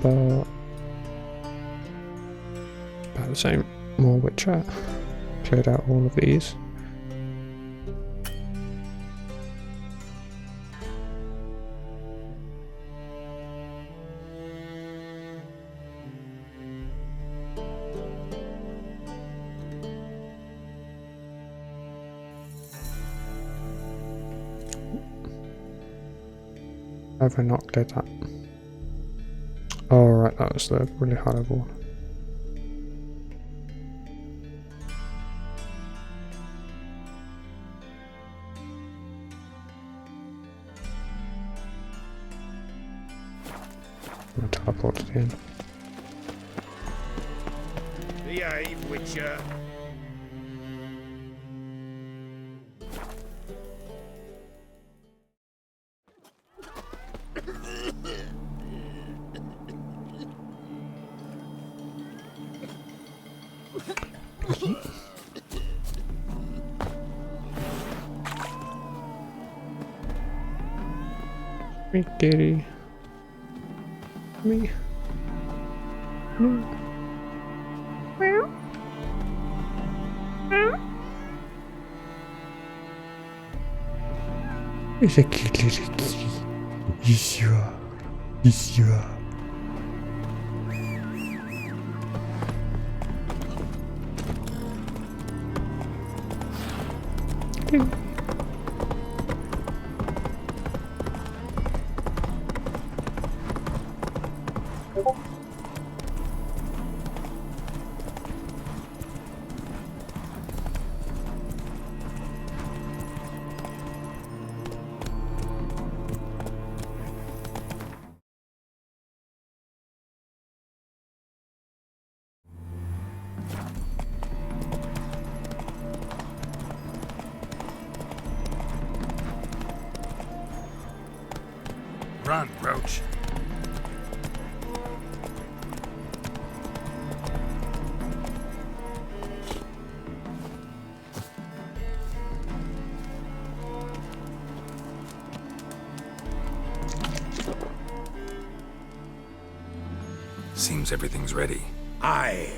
but about the same. More Witcher. Cleared out all of these. Have I not cleared that? Oh right, that was the really high level one. I'm gonna teleport to the end. Behave, Witcher. Me, kitty. Me. No. It's a cute little kitty. Yes, you are. Yes, you are. Run, Roach. Seems everything's ready. Aye.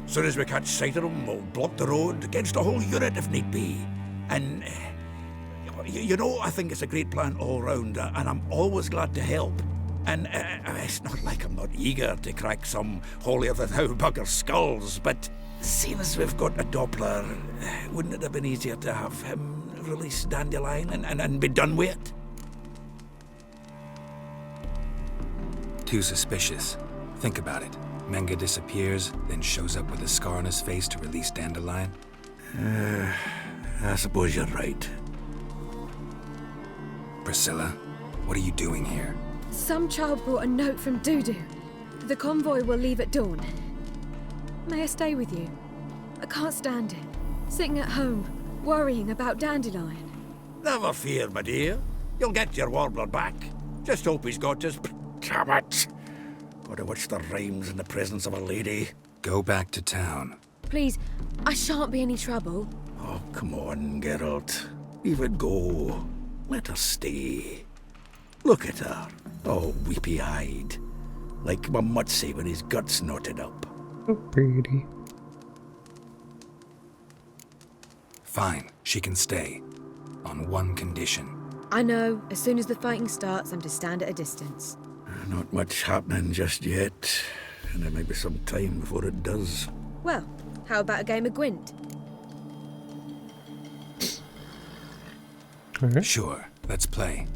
Soon as we catch sight of them, we'll block the road against a whole unit if need be. And, you know, I think it's a great plan all round, and I'm always glad to help. And it's not like I'm not eager to crack some holier-than-thou bugger skulls, but seeing as we've got a Doppler, wouldn't it have been easier to have him release Dandelion and be done with it? Too suspicious. Think about it. Menga disappears, then shows up with a scar on his face to release Dandelion. I suppose you're right. Priscilla, what are you doing here? Some child brought a note from Dudu. The convoy will leave at dawn. May I stay with you? I can't stand it. Sitting at home, worrying about Dandelion. Never fear, my dear. You'll get your warbler back. Just hope he's got his... Damn it! Gotta watch the rhymes in the presence of a lady. Go back to town. Please, I shan't be any trouble. Oh, come on, Geralt. Leave it go. Let her stay. Look at her, all weepy-eyed. Like Mamutsi when his guts knotted up. So pretty. Fine, she can stay. On one condition. I know, as soon as the fighting starts, I'm to stand at a distance. Not much happening just yet, and there might be some time before it does. Well, how about a game of Gwent? Okay. Sure, let's play.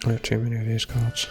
I have too many of these cards.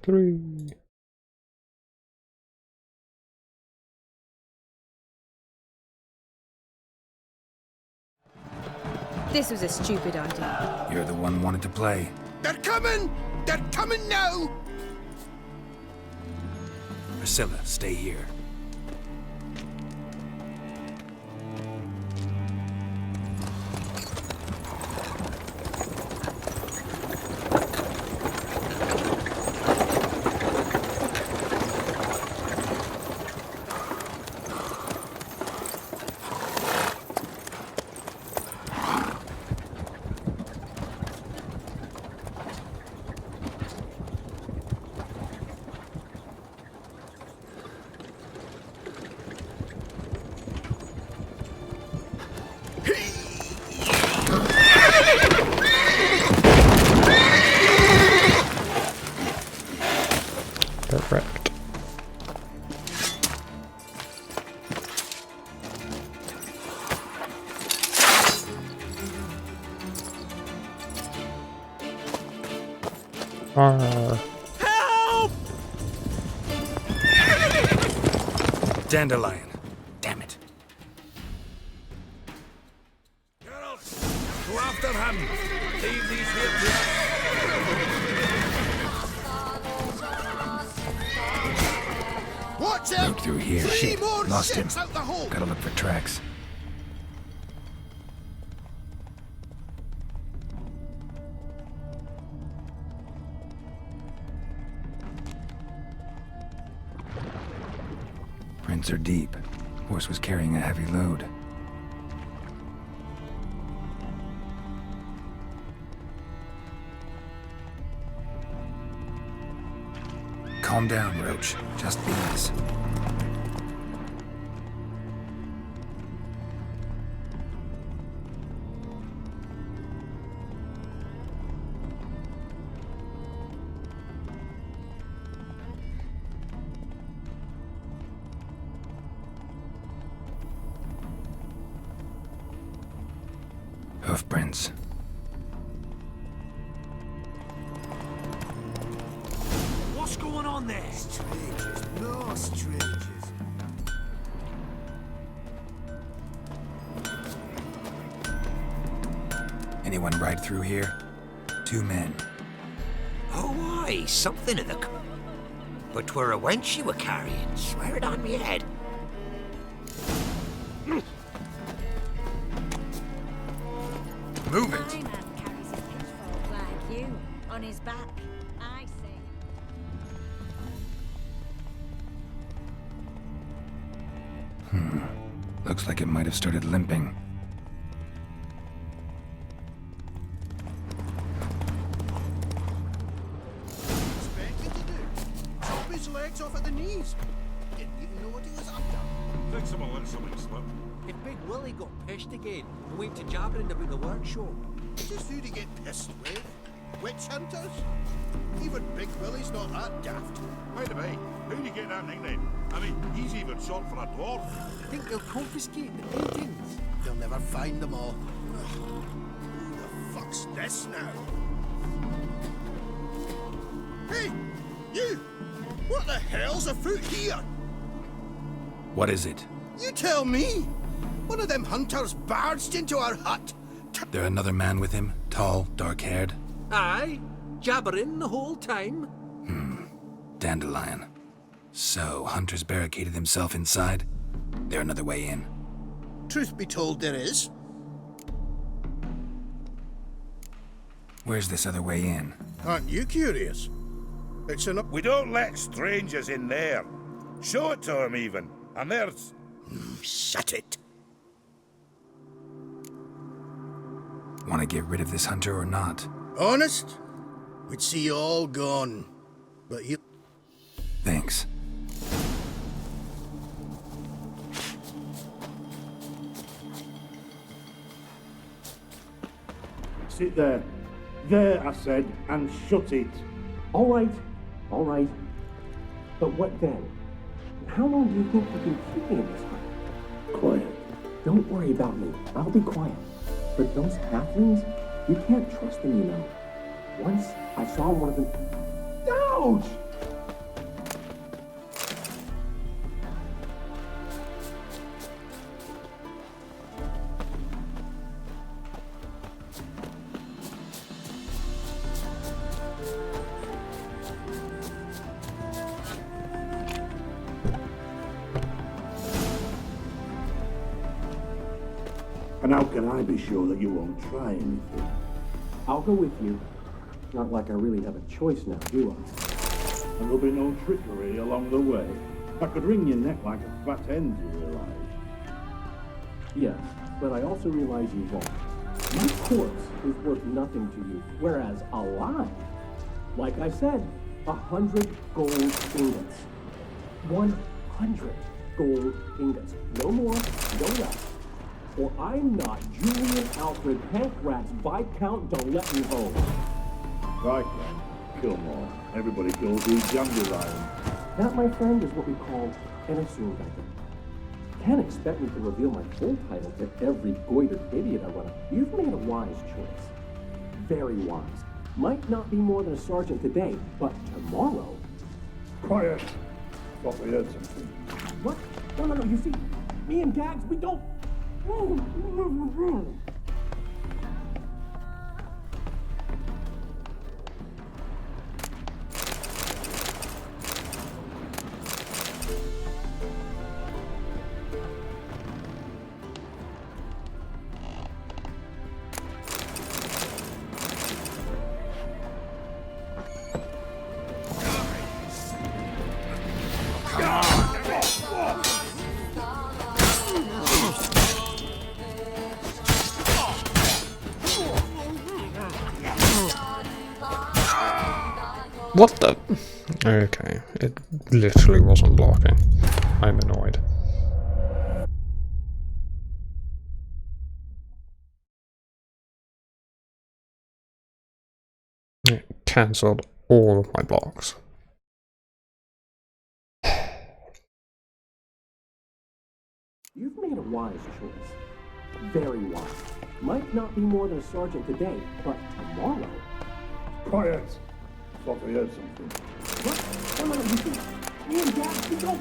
3. This was a stupid idea. You're the one wanted to play. They're coming! They're coming now! Priscilla, stay here. Get wrecked. Arr. Dandelion. Damn it. Girls, go after him! Leave these here to us! Watch Broke out! through here. 3 Shit. more Lost him. ships out the hole! Gotta look for tracks. Prints are deep. Horse was carrying a heavy load. Calm down, Roach. Just bees. Hoofprints. What's going on there? Strangers, no strangers. Anyone ride through here? 2 men. Oh, aye, something of the... But 'twere a wench you were carrying, swear it on me head. Move it! My man carries a pitchfork like you on his back. I say. Looks like it might have started limping. Expected to do. Chop his legs off at the knees. Didn't even know what he was after. Think someone let something slip. If Big Willie got pissed again and went to jabbering about the workshop, Just who to get pissed with? Witch hunters? Even Big Willie's not that daft. By the way, how'd you get that nickname? I mean, he's even short for a dwarf. I think they'll confiscate the paintings. They'll never find them all. Who the fuck's this now? Hey, you! What the hell's afoot here? What is it? You tell me! One of them hunters barged into our hut. There another man with him? Tall, dark-haired? Aye, jabbering the whole time. Dandelion. So, Hunter's barricaded himself inside? There another way in? Truth be told, there is. Where's this other way in? Aren't you curious? It's an up. We don't let strangers in there. Show it to him even. And there's... Shut it. Want to get rid of this hunter or not? Honest? We'd see you all gone. But you. Thanks. Sit there. There, I said, and shut it. All right. But what then? How long do you think you can keep me in this hut? Quiet. Don't worry about me. I'll be quiet. But those halflings, you can't trust them, you know. Once I saw one of them. Ouch! And how can I be sure that you won't try anything? I'll go with you. Not like I really have a choice now, do I? And there'll be no trickery along the way. I could wring your neck like a fat hen, you realize? Yes, but I also realize you won't. My corpse is worth nothing to you, whereas alive, like I said, 100 gold ingots. 100 gold ingots. No more, no less. Or I'm not Julian Alfred Pancratz Viscount Don't Let Me Home. Viscount? Kill 'em all. Everybody kills who's dandelion. That, my friend, is what we call an assumed identity. Can't expect me to reveal my full title to every goitered idiot I run up. You've made a wise choice. Very wise. Might not be more than a sergeant today, but tomorrow... Quiet! Thought we heard something. What? No, you see, me and Dags, we don't... What the? Okay, it literally wasn't blocking. I'm annoyed. It cancelled all of my blocks. You've made a wise choice. Very wise. Might not be more than a sergeant today, but tomorrow... Quiet! Thought we heard something. What? No, you see, me and Dad, we don't...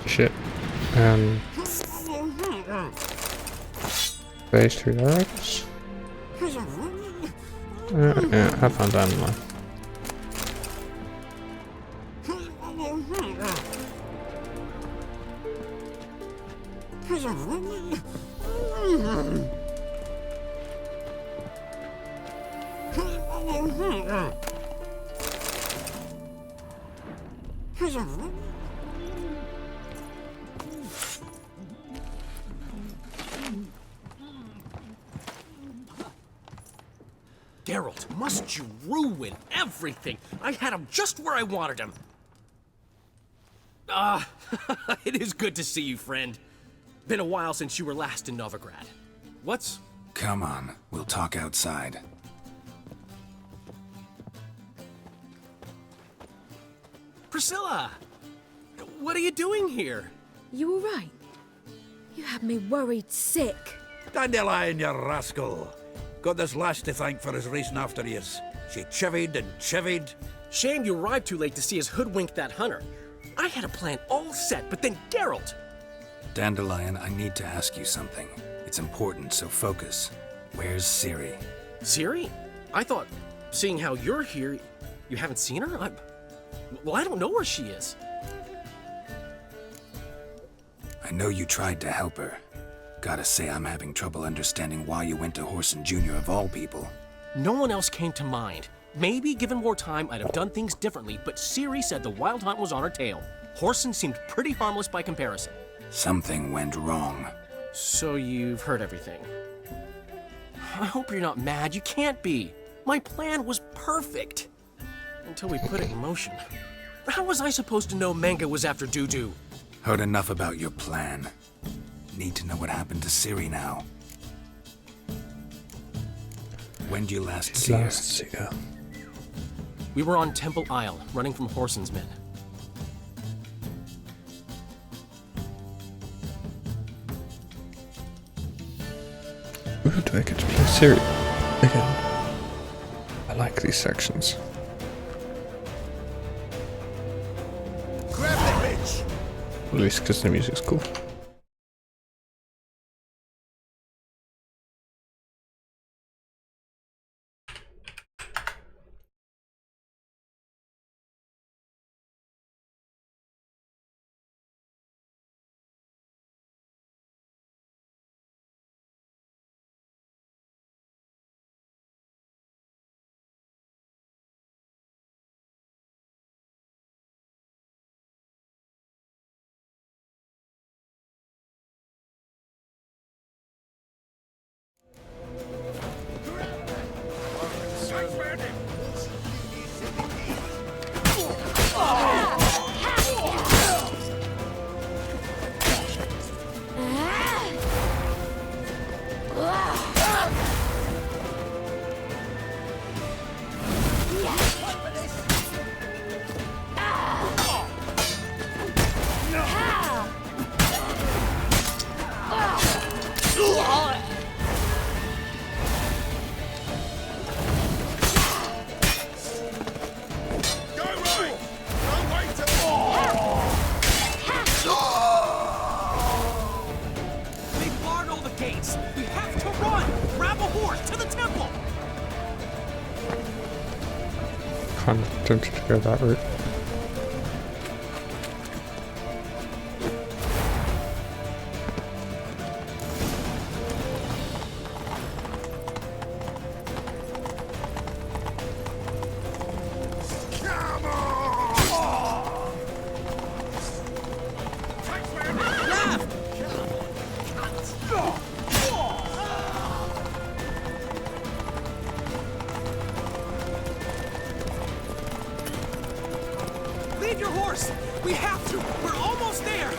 Shit. Phase 3 there, I guess. Yeah, have fun down the line. Geralt, must you ruin everything? I had him just where I wanted him. It is good to see you, friend. Been a while since you were last in Novigrad. What's... Come on, we'll talk outside. Priscilla! What are you doing here? You all right? You had me worried sick. Dandelion, you rascal. Got this lass to thank for his racing after yous. She chivied and chivied. Shame you arrived too late to see us hoodwink that hunter. I had a plan all set, but then Geralt... Dandelion, I need to ask you something. It's important, so focus. Where's Ciri? Ciri? I thought, seeing how you're here, you haven't seen her? Well, I don't know where she is. I know you tried to help her. Gotta say, I'm having trouble understanding why you went to Whoreson Jr. of all people. No one else came to mind. Maybe, given more time, I'd have done things differently, but Ciri said the Wild Hunt was on her tail. Whoreson seemed pretty harmless by comparison. Something went wrong. So you've heard everything. I hope you're not mad. You can't be. My plan was perfect. Until we put it in motion. How was I supposed to know Menge was after Dudu? Heard enough about your plan. Need to know what happened to Ciri now. When did you last see her? We were on Temple Isle, running from Whoreson's men. Ooh, do I get to play Ciri again? I like these sections. Grab the bitch! At least because the music's cool. They've barred all the gates. We have to run. Grab a horse to the temple. Kind of tempted to go that route. Leave your horse. We have to. We're almost there.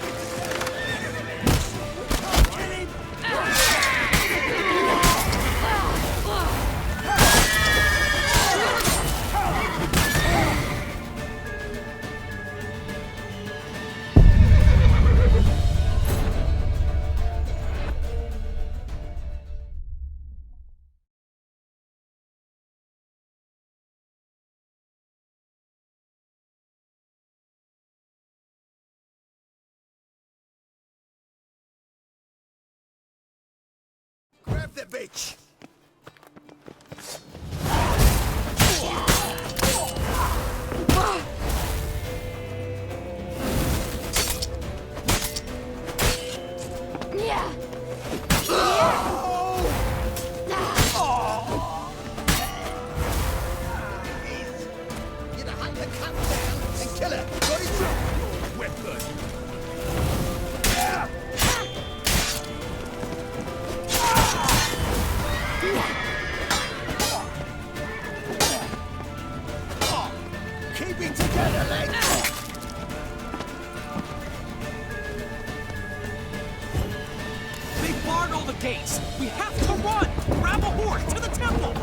Grab the bitch! You'd have had to cut down and kill her. Got it? Weapon. Keep it together, lads. They've barred all the gates. We have to run. Grab a horse to the temple.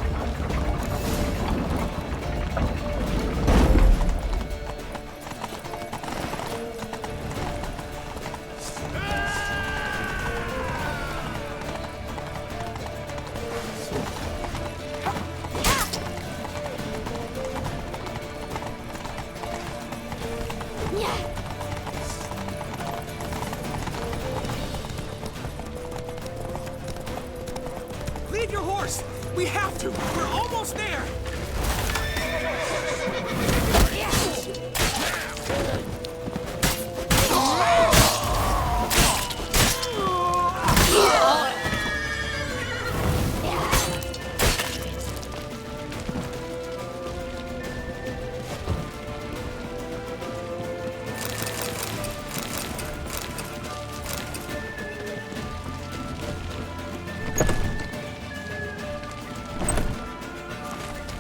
Leave your horse. We have to. We're almost there.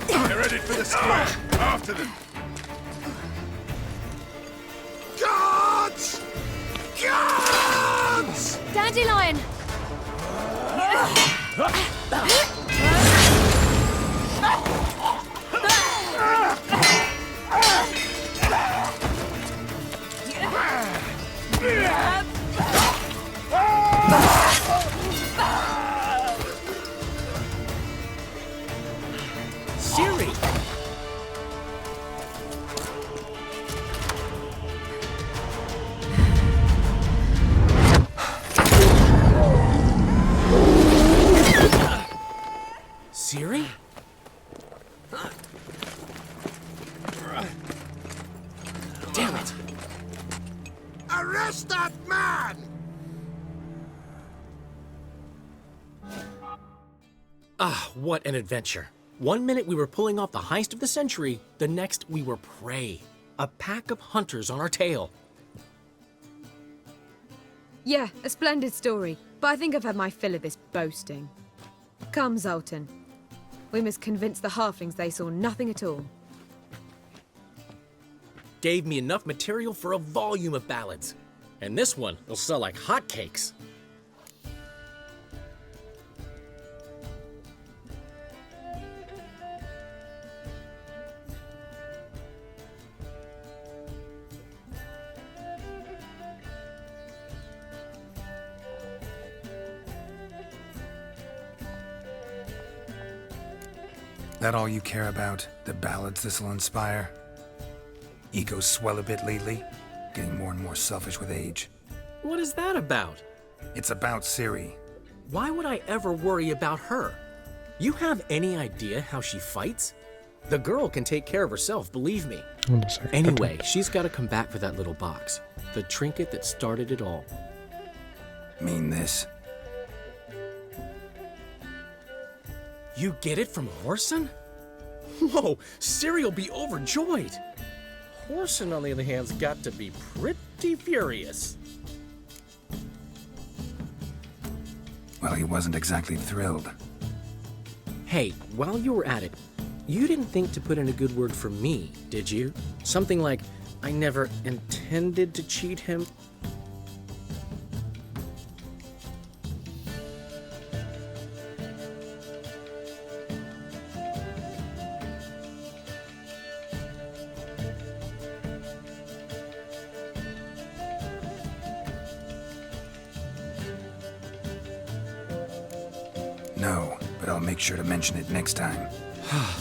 They're headed for the square. After them. Guards! Guards! Dandelion! Siri! Siri? Damn it! Arrest that man! Ah, what an adventure. 1 minute we were pulling off the heist of the century, the next we were prey. A pack of hunters on our tail. Yeah, a splendid story, but I think I've had my fill of this boasting. Come, Zoltan. We must convince the halflings they saw nothing at all. Gave me enough material for a volume of ballads. And this one will sell like hotcakes. That all you care about? The ballads this'll inspire? Egos swell a bit lately? Getting more and more selfish with age. What is that about? It's about Ciri. Why would I ever worry about her? You have any idea how she fights? The girl can take care of herself, believe me. Hold on a second. Anyway, she's got to come back for that little box. The trinket that started it all. Mean this? You get it from Whoreson? Whoa, Ciri'll be overjoyed. Whoreson, on the other hand, has got to be pretty furious. Well, he wasn't exactly thrilled. Hey, while you were at it, you didn't think to put in a good word for me, did you? Something like, I never intended to cheat him. No, but I'll make sure to mention it next time.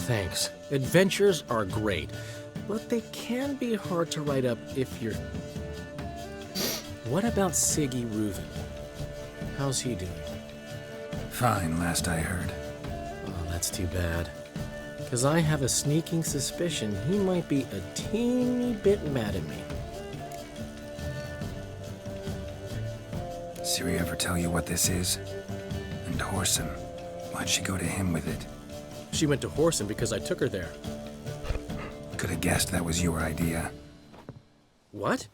Thanks. Adventures are great, but they can be hard to write up if you're... What about Siggy Reuven? How's he doing? Fine, last I heard. Oh, that's too bad. Because I have a sneaking suspicion he might be a teeny bit mad at me. Ciri ever tell you what this is? And Whoreson, why'd she go to him with it? She went to Whoreson because I took her there. Could have guessed that was your idea. What?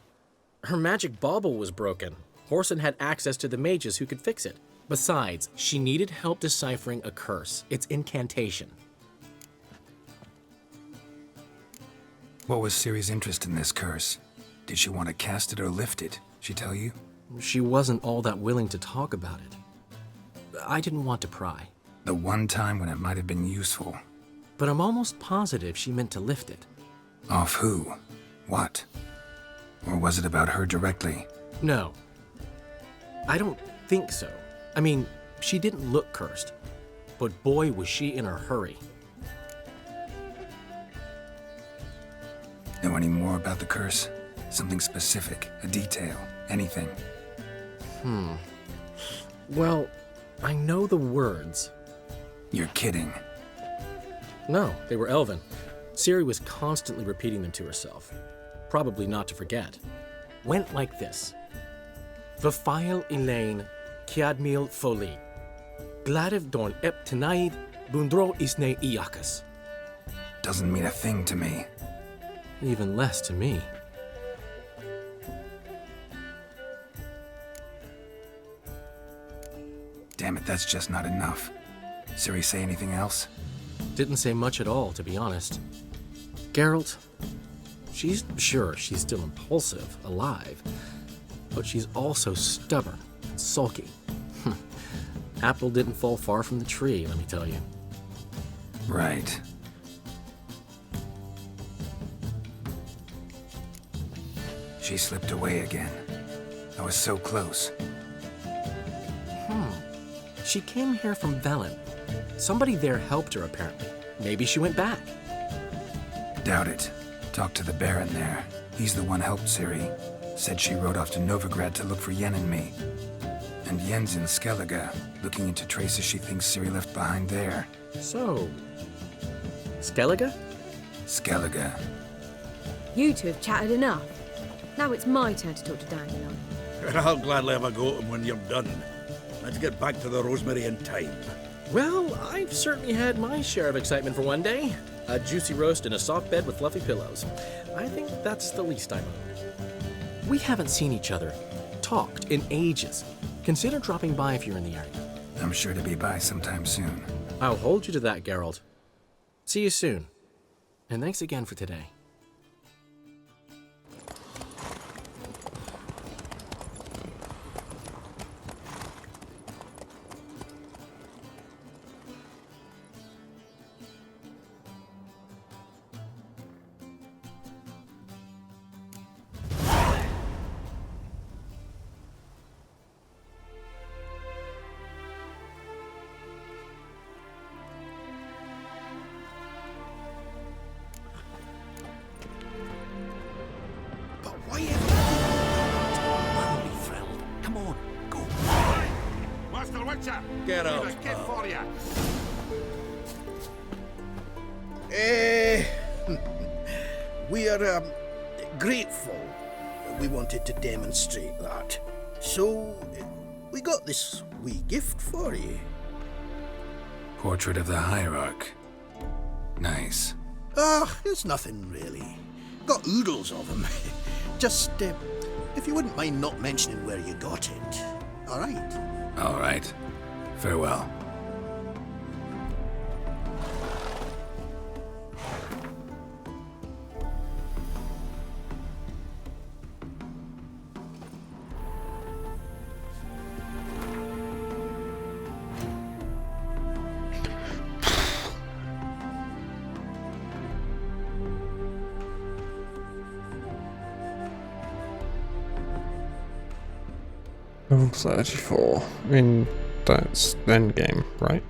Her magic bauble was broken. Whoreson had access to the mages who could fix it. Besides, she needed help deciphering a curse. Its incantation. What was Ciri's interest in this curse? Did she want to cast it or lift it? She tell you? She wasn't all that willing to talk about it. I didn't want to pry. The one time when it might have been useful. But I'm almost positive she meant to lift it. Off who? What? Or was it about her directly? No. I don't think so. I mean, she didn't look cursed. But boy, was she in a hurry. Know any more about the curse? Something specific, a detail, anything? Well, I know the words. You're kidding. No, they were Elven. Ciri was constantly repeating them to herself. Probably not to forget. Went like this. Vafile Elaine, Kiadmil Foli. Gladev Dorn Ep Tenaid, Bundro Isne Iakas. Doesn't mean a thing to me. Even less to me. Damn it, that's just not enough. Ciri say anything else? Didn't say much at all, to be honest. Geralt, she's still impulsive, alive, but she's also stubborn and sulky. Apple didn't fall far from the tree, let me tell you. Right. She slipped away again. I was so close. She came here from Velen. Somebody there helped her, apparently. Maybe she went back. Doubt it. Talked to the Baron there. He's the one helped Ciri. Said she rode off to Novigrad to look for Yen and me. And Yen's in Skellige, looking into traces she thinks Ciri left behind there. So, Skellige? Skellige. You two have chatted enough. Now it's my turn to talk to Dandelion. I'll gladly have a go at him when you're done. Let's get back to the Rosemary in time. Well, I've certainly had my share of excitement for one day. A juicy roast in a soft bed with fluffy pillows. I think that's the least I'm owed. We haven't seen each other, talked in ages. Consider dropping by if you're in the area. I'm sure to be by sometime soon. I'll hold you to that, Geralt. See you soon. And thanks again for today. Master Witcher! Get We've up. a gift for you. We are grateful. We wanted to demonstrate that. So, we got this wee gift for you. Portrait of the Hierarch. Nice. It's nothing really. Got oodles of them. Just, if you wouldn't mind not mentioning where you got it. Alright? All right. Farewell. Level 34. I mean, that's the end game, right?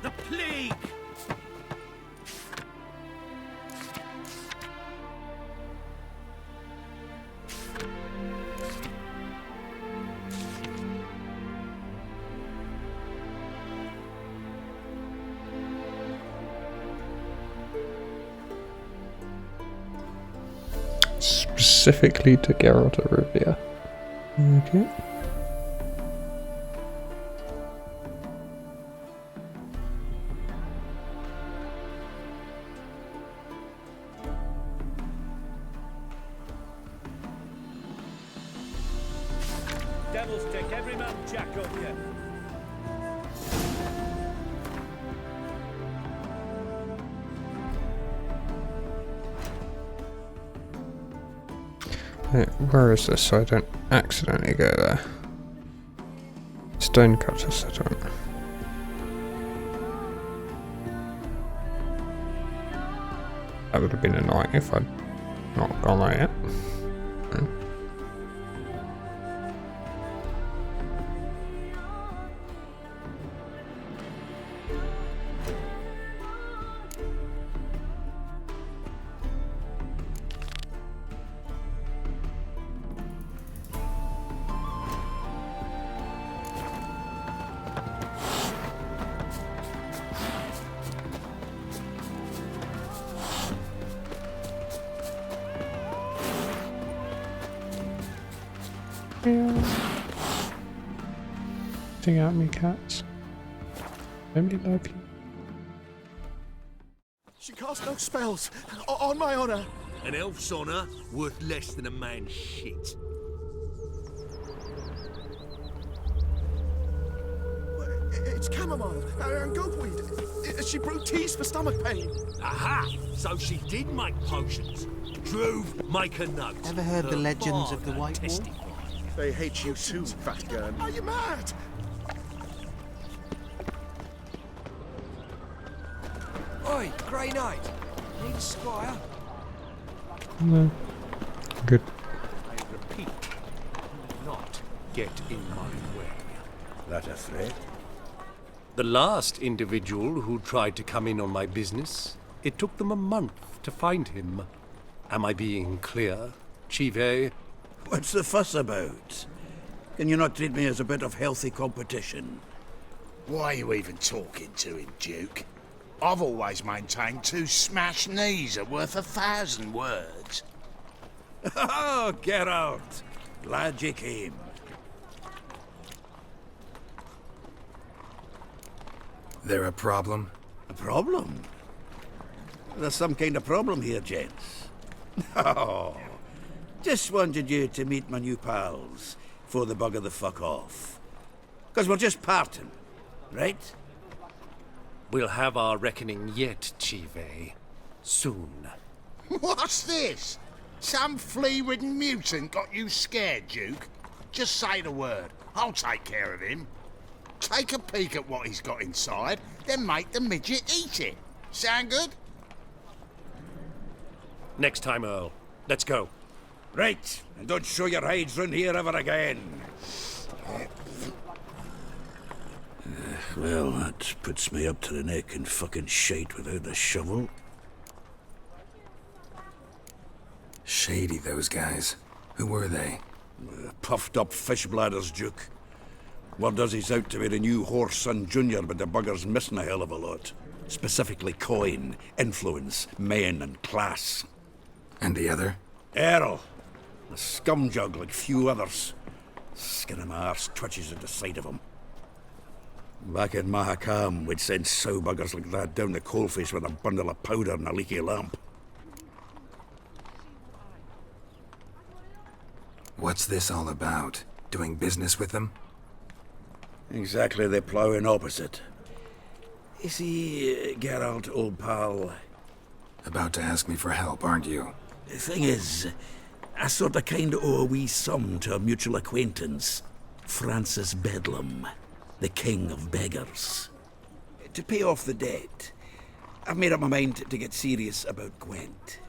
The plague! Specifically to Geralt of Rivia. Okay. Devils take every man jack up here. Where is this so I don't accidentally go there? Stonecutter settlement. That would have been annoying if I'd not gone there yet. Sing out me, cats. Let me love you. She casts no spells. On my honor. An elf's honor worth less than a man's shit. It's chamomile and goatweed. She brewed teas for stomach pain. Aha! So she did make potions. Druve, make a note. Ever heard the Her legends of the father White Wolf? testified. They hate you too, fat gun. Are you mad? Oi, Grey Knight. Need a squire? No. Good. I repeat, do not get in my way. That a threat? The last individual who tried to come in on my business, it took them a month to find him. Am I being clear, Chive? What's the fuss about? Can you not treat me as a bit of healthy competition? Why are you even talking to him, Duke? I've always maintained 2 smashed knees are worth 1,000 words. Oh, Geralt! Glad you came. There a problem? A problem? There's some kind of problem here, gents. Oh, just wanted you to meet my new pals before they bugger the fuck off. 'Cause we're just parting, right? We'll have our reckoning yet, Chive. Soon. What's this? Some flea-ridden mutant got you scared, Duke? Just say the word. I'll take care of him. Take a peek at what he's got inside, then make the midget eat it. Sound good? Next time, Earl. Let's go. Right, and don't show your hides round here ever again. Well, that puts me up to the neck in fucking shite without the shovel. Shady, those guys. Who were they? Puffed up fish bladders, Duke. Word does he's out to be the new Whoreson Jr., but the bugger's missing a hell of a lot. Specifically coin, influence, men, and class. And the other? Earl. A scumjug like few others. Skin of my arse twitches at the sight of him. Back in Mahakam, we'd send sow buggers like that down the coalface with a bundle of powder and a leaky lamp. What's this all about? Doing business with them? Exactly the ploughing opposite. You see, Geralt, old pal... About to ask me for help, aren't you? The thing is, I sort of kind of owe a wee sum to a mutual acquaintance. Francis Bedlam, the king of beggars. To pay off the debt, I've made up my mind to get serious about Gwent.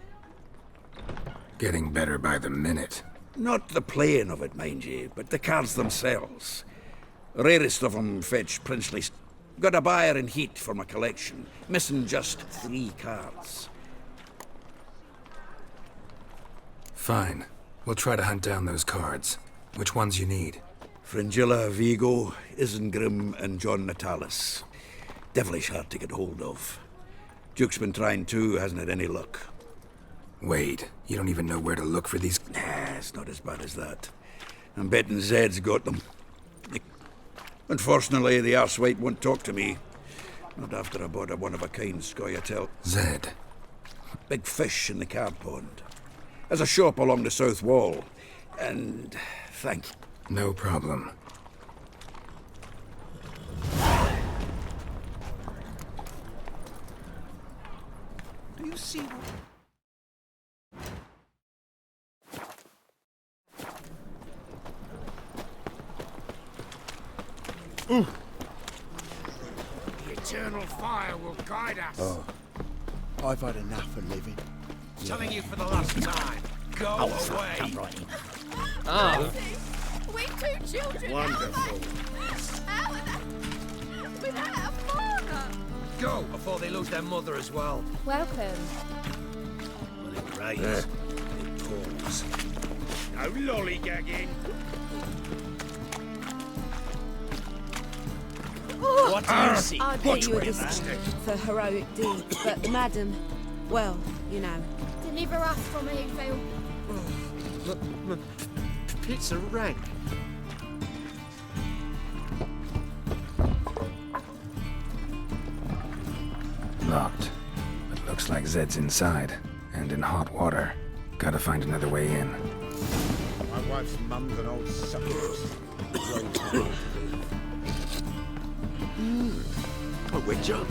Getting better by the minute. Not the playing of it, mind you, but the cards themselves. Rarest of them fetch princely... Got a buyer in heat for my collection, missing just 3 cards. Fine. We'll try to hunt down those cards. Which ones you need? Fringilla, Vigo, Isengrim, and John Natalis. Devilish hard to get hold of. Duke's been trying too, hasn't had any luck. Wait, you don't even know where to look for these... Nah, it's not as bad as that. I'm betting Zed's got them. Unfortunately, the arsewipe won't talk to me. Not after I bought a one-of-a-kind Scoia'tael. Zed? Big fish in the card pond. There's a shop along the south wall. And... thank you. No problem. Do you see what... The eternal fire will guide us. Oh, I've had enough of living. Telling you for the last time. Go away. I'm right. Ah. We 2 children. Wonderful. How are they? Without a father. Go before they lose their mother as well. Welcome. When it rains, it pours. No lollygagging. What do you see? I'd pay you a discount for heroic deeds, but madam, well, you know. Deliver us from here, Phil. Pizza rank. Locked. But looks like Zed's inside. And in hot water. Gotta find another way in. My wife's mum's an old succubus. A witcher?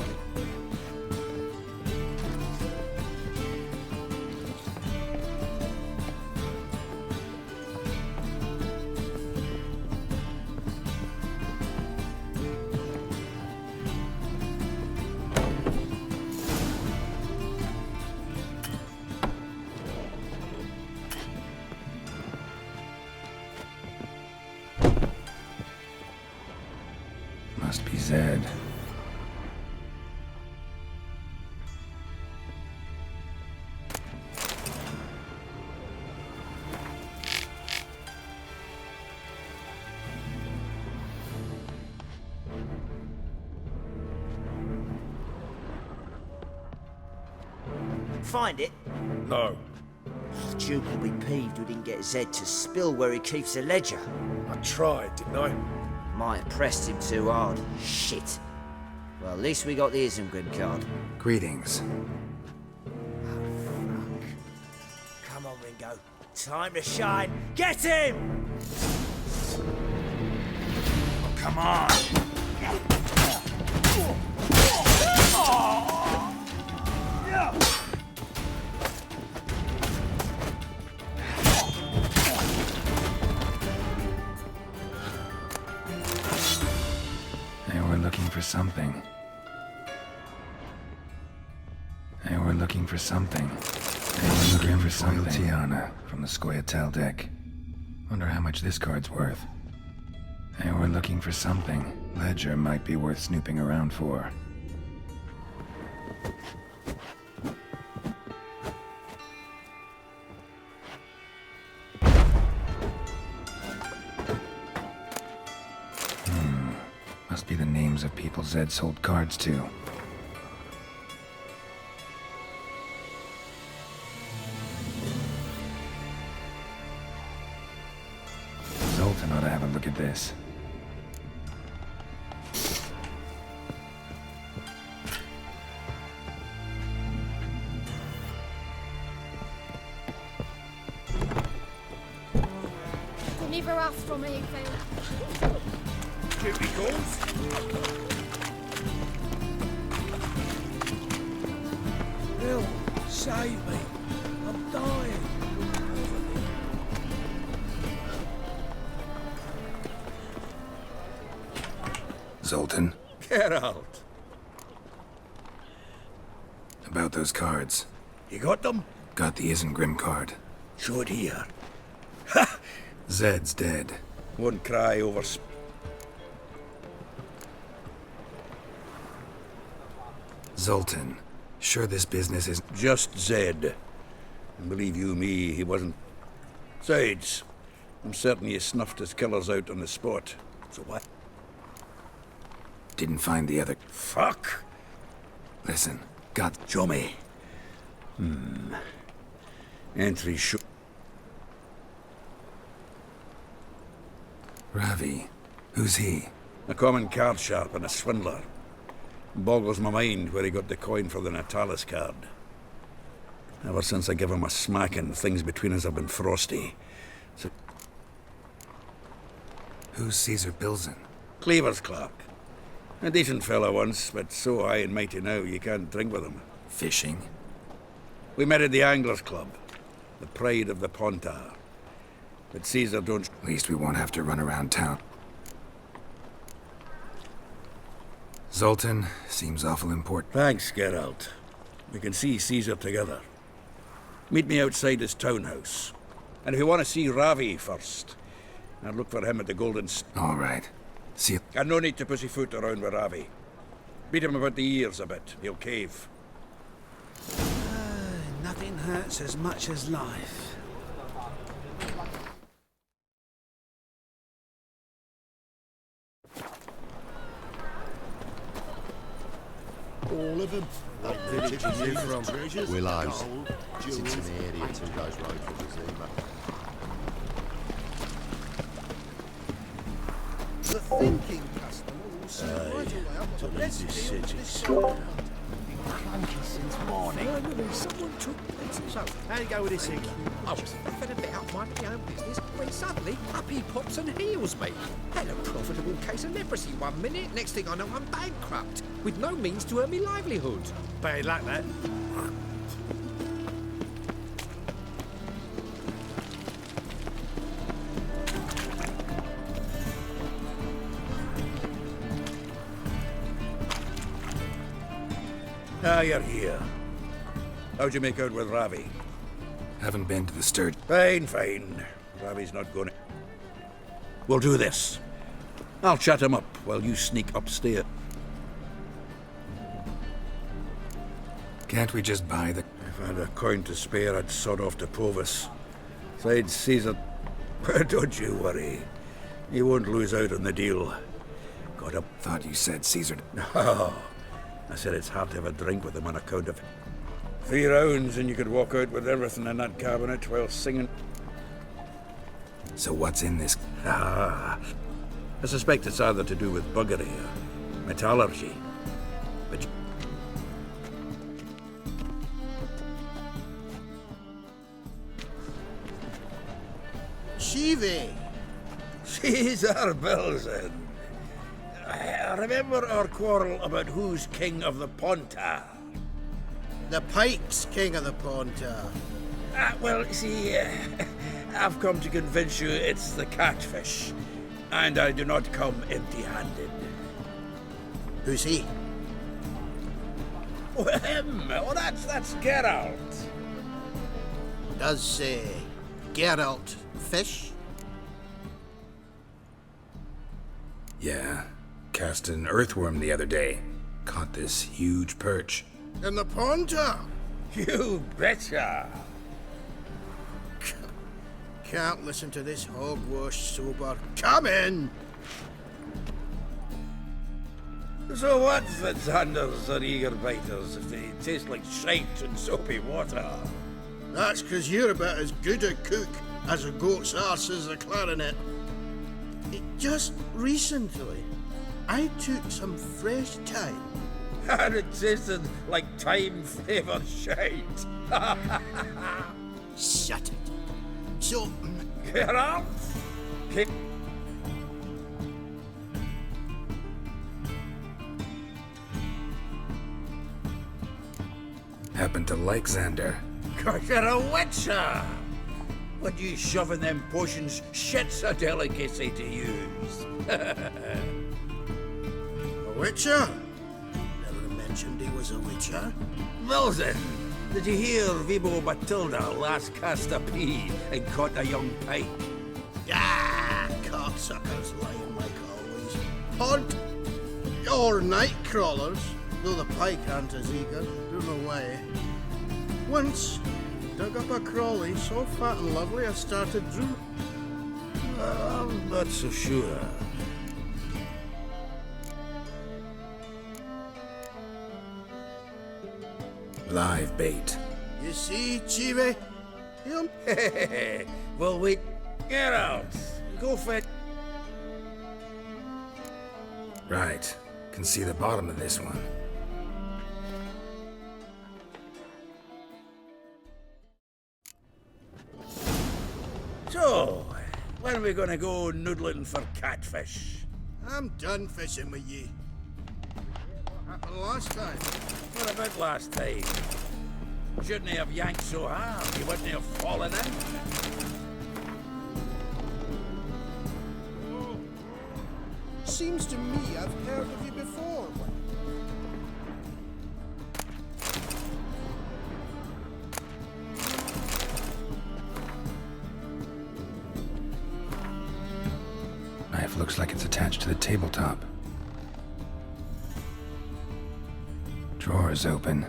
find it? No. Duke will be peeved we didn't get Zed to spill where he keeps the ledger. I tried, didn't I? Might have pressed him too hard. Shit. Well, at least we got the Isengrim card. Greetings. Come on, Ringo. Time to shine. Get him! Come on! They were looking for something. They were looking for something. They were looking for something. Tiana from the Scoia'tael deck. Wonder how much this card's worth. They were looking for something. Ledger might be worth snooping around for. Must be the names of people Zed sold cards to. Zoltan ought to have a look at this. Neither asked from me, Phil. Duty calls. Bill, save me. I'm dying. Zoltan, Geralt. about those cards. You got them? Got the Isengrim card. Show it here. Zed's dead. Won't cry over Zoltan, sure this business is... just Zed. And believe you me, he wasn't. Besides, I'm certain he snuffed his killers out on the spot. So what? Didn't find the other... Fuck! Listen, got... Show me. Entry show... Ravi. Who's he? A common card sharp and a swindler. Boggles my mind where he got the coin for the Natalis card. Ever since I gave him a smacking, things between us have been frosty. So... Who's Caesar Bilzen? Cleaver's clerk. A decent fellow once, but so high and mighty now you can't drink with him. Fishing? We met at the Anglers Club, the pride of the Pontar. But Caesar don't... At least we won't have to run around town. Zoltan, seems awful important. Thanks, Geralt. We can see Caesar together. Meet me outside his townhouse. And if you want to see Ravi first, I'll look for him at the Golden... All right. See you. And no need to pussyfoot around with Ravi. Beat him about the ears a bit. He'll cave. Nothing hurts as much as life. All of them. What village are you from? Willows. It's in the area 2 days road from the Zima. The thinking customer will see right away I've got the best deal for this side. Clunky since morning. Finally, someone took it. So, how do you go with this thing? I was faffing about minding my own business when suddenly up he pops and heals me. Had a profitable case of leprosy 1 minute, next thing I know I'm bankrupt, with no means to earn me livelihood. Bad luck, that. Ah, you're here. How'd you make out with Ravi? Haven't been to the Sturge. Fine, fine. Ravi's not going to... We'll do this. I'll chat him up while you sneak upstairs. Can't we just buy the... If I had a coin to spare, I'd sod off to Provis. Besides, Caesar... Don't you worry. He won't lose out on the deal. Got up... Thought you said Caesar... No. I said it's hard to have a drink with him on account of... 3 rounds and you could walk out with everything in that cabinet while singing. So what's in this? I suspect it's either to do with buggery or metallurgy. But Shivi! Caesar Belzen. I remember our quarrel about who's king of the Ponta. The Pike's king of the Ponta. Well, see, I've come to convince you it's the catfish, and I do not come empty-handed. Who's he? Oh, him! Oh, that's Geralt. Does Geralt fish? Yeah, cast an earthworm the other day. Caught this huge perch. In the Ponta? You betcha! Can't listen to this hogwash sober. Come in! So what, Fitzhanders or eager biters, if they taste like shite and soapy water? That's 'cause you're about as good a cook as a goat's arse is a clarinet. Just recently, I took some fresh thyme. And it tasted like thyme-flavoured shite. Shut it. So... Geralt? Happen to like Xander. 'Cause you're a witcher! What you shoving them potions? Shit's a delicacy to use. A witcher? Never mentioned he was a witcher. Wilson, did you hear Vibo Matilda last cast a pea and caught a young pike? Ah, cocksuckers lying like always. Hunt or night crawlers, though the pike aren't as eager. Don't know why. Once dug up a crawly so fat and lovely I started droop. I'm not so sure. Live bait. You see, Chive? Him? Well, wait. Get out. Go for it. Right. Can see the bottom of this one. So, when are we gonna go noodling for catfish? I'm done fishing with ye. What happened last time? What about last time? Shouldn't he have yanked so hard you wouldn't have fallen in? Seems to me I've heard of you before. Knife looks like it's attached to the tabletop. Drawer is open.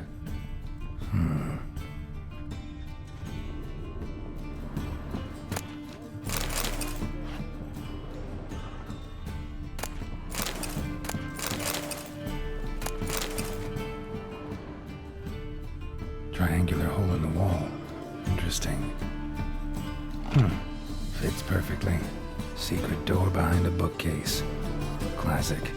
Triangular hole in the wall. Interesting. Fits perfectly. Secret door behind a bookcase. Classic.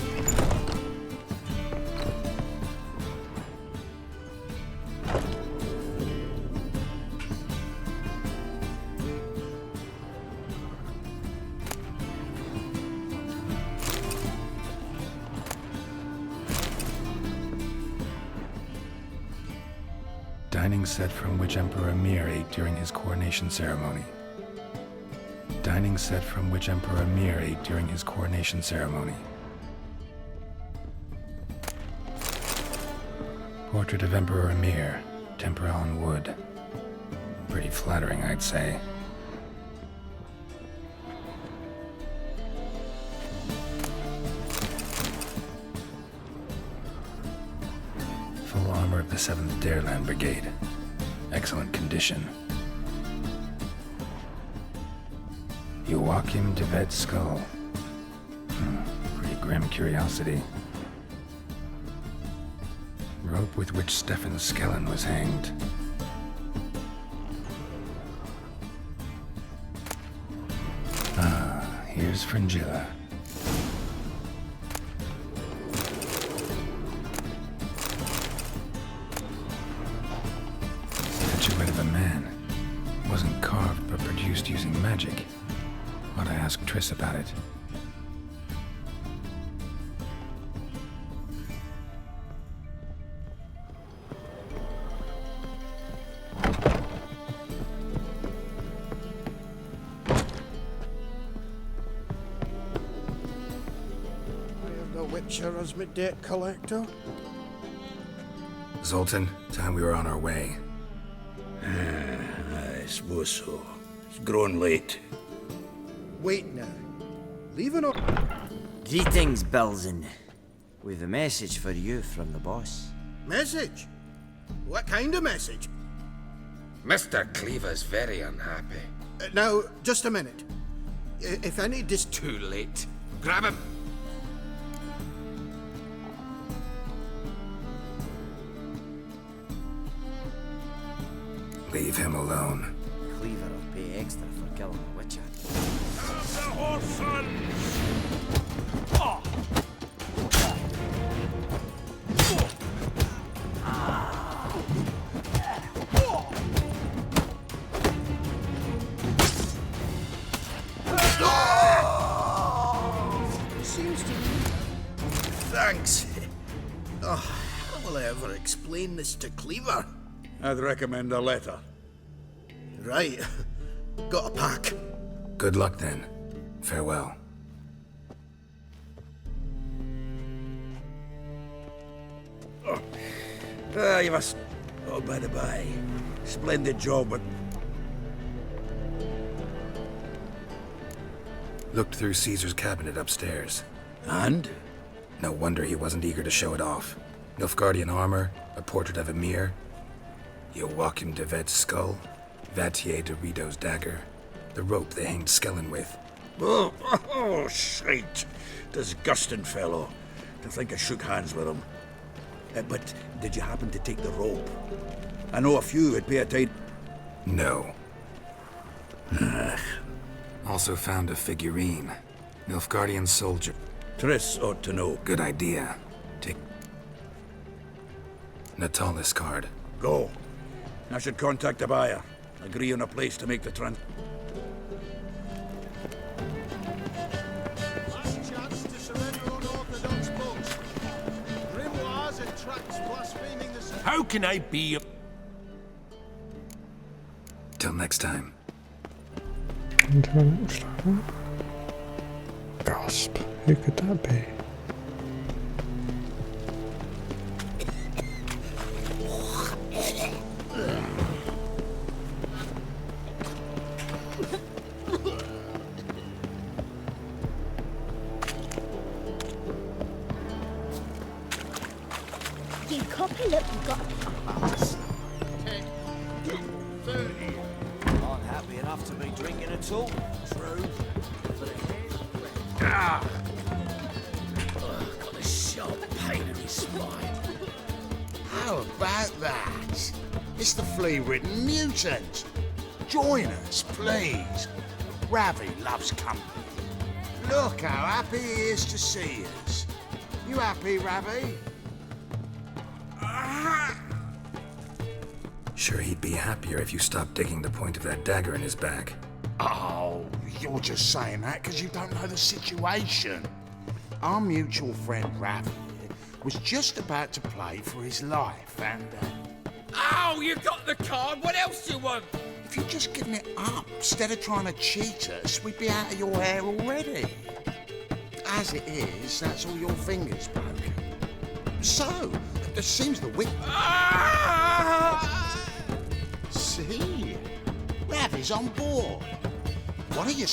Dining set from which Emperor Mir ate during his coronation ceremony. Dining set from which Emperor Mir ate during his coronation ceremony. Portrait of Emperor Mir, tempera on wood. Pretty flattering, I'd say. Full armor of the 7th Dareland Brigade. Excellent condition. Joachim de Ved's skull. Pretty grim curiosity. Rope with which Stefan Skellen was hanged. Ah, here's Fringilla. Statuette of a man. Wasn't carved, but produced using magic. Ought to ask Triss about it. The Witcher as my debt collector. Zoltan, time we were on our way. I suppose so. It's grown late. Wait now. Leaving on. Greetings, Belzen. We've a message for you from the boss. Message? What kind of message? Mr. Cleaver's very unhappy. Now, just a minute. If any Too late. Grab him! Leave him alone. Cleaver will pay extra for killing a Witcher. seems to be. Thanks. Oh, how will I ever explain this to Cleaver? I'd recommend a letter. Right. Got a pack. Good luck then. Farewell. You must... Oh, by the by. Splendid job, but... Looked through Caesar's cabinet upstairs. And? No wonder he wasn't eager to show it off. Nilfgaardian armor, a portrait of Emir, Joachim de Vet's skull, Vatier de Rideau's dagger, the rope they hanged Skellen with. Oh, shite. Disgusting fellow. To think I shook hands with him. But did you happen to take the rope? I know a few would pay a tight... No. Also found a figurine. Nilfgaardian soldier. Triss ought to know. Good idea. Take Natalis card. Go. I should contact the buyer. Agree on a place to make the Last chance to surrender unorthodox books. Grimoires and tracts blaspheming the... How can I be a... Till next time. Until next time. Gasp. Who could that be? You copy, look, you got a pass. 10, 30. Not happy enough to be drinking at all. True. Got a sharp pain in his spine. How about that? It's the flea-ridden mutant. Join us, please. Ravi loves company. Look how happy he is to see us. You happy, Ravi? Sure he'd be happier if you stopped digging the point of that dagger in his back. Oh, you're just saying that because you don't know the situation. Our mutual friend Ravi was just about to play for his life, and Oh, you got the card. What else do you want? if you'd just given it up instead of trying to cheat us, we'd be out of your hair already. As it is, that's all your fingers broken. So, it seems the wit. See, Ravi's on board. What are you?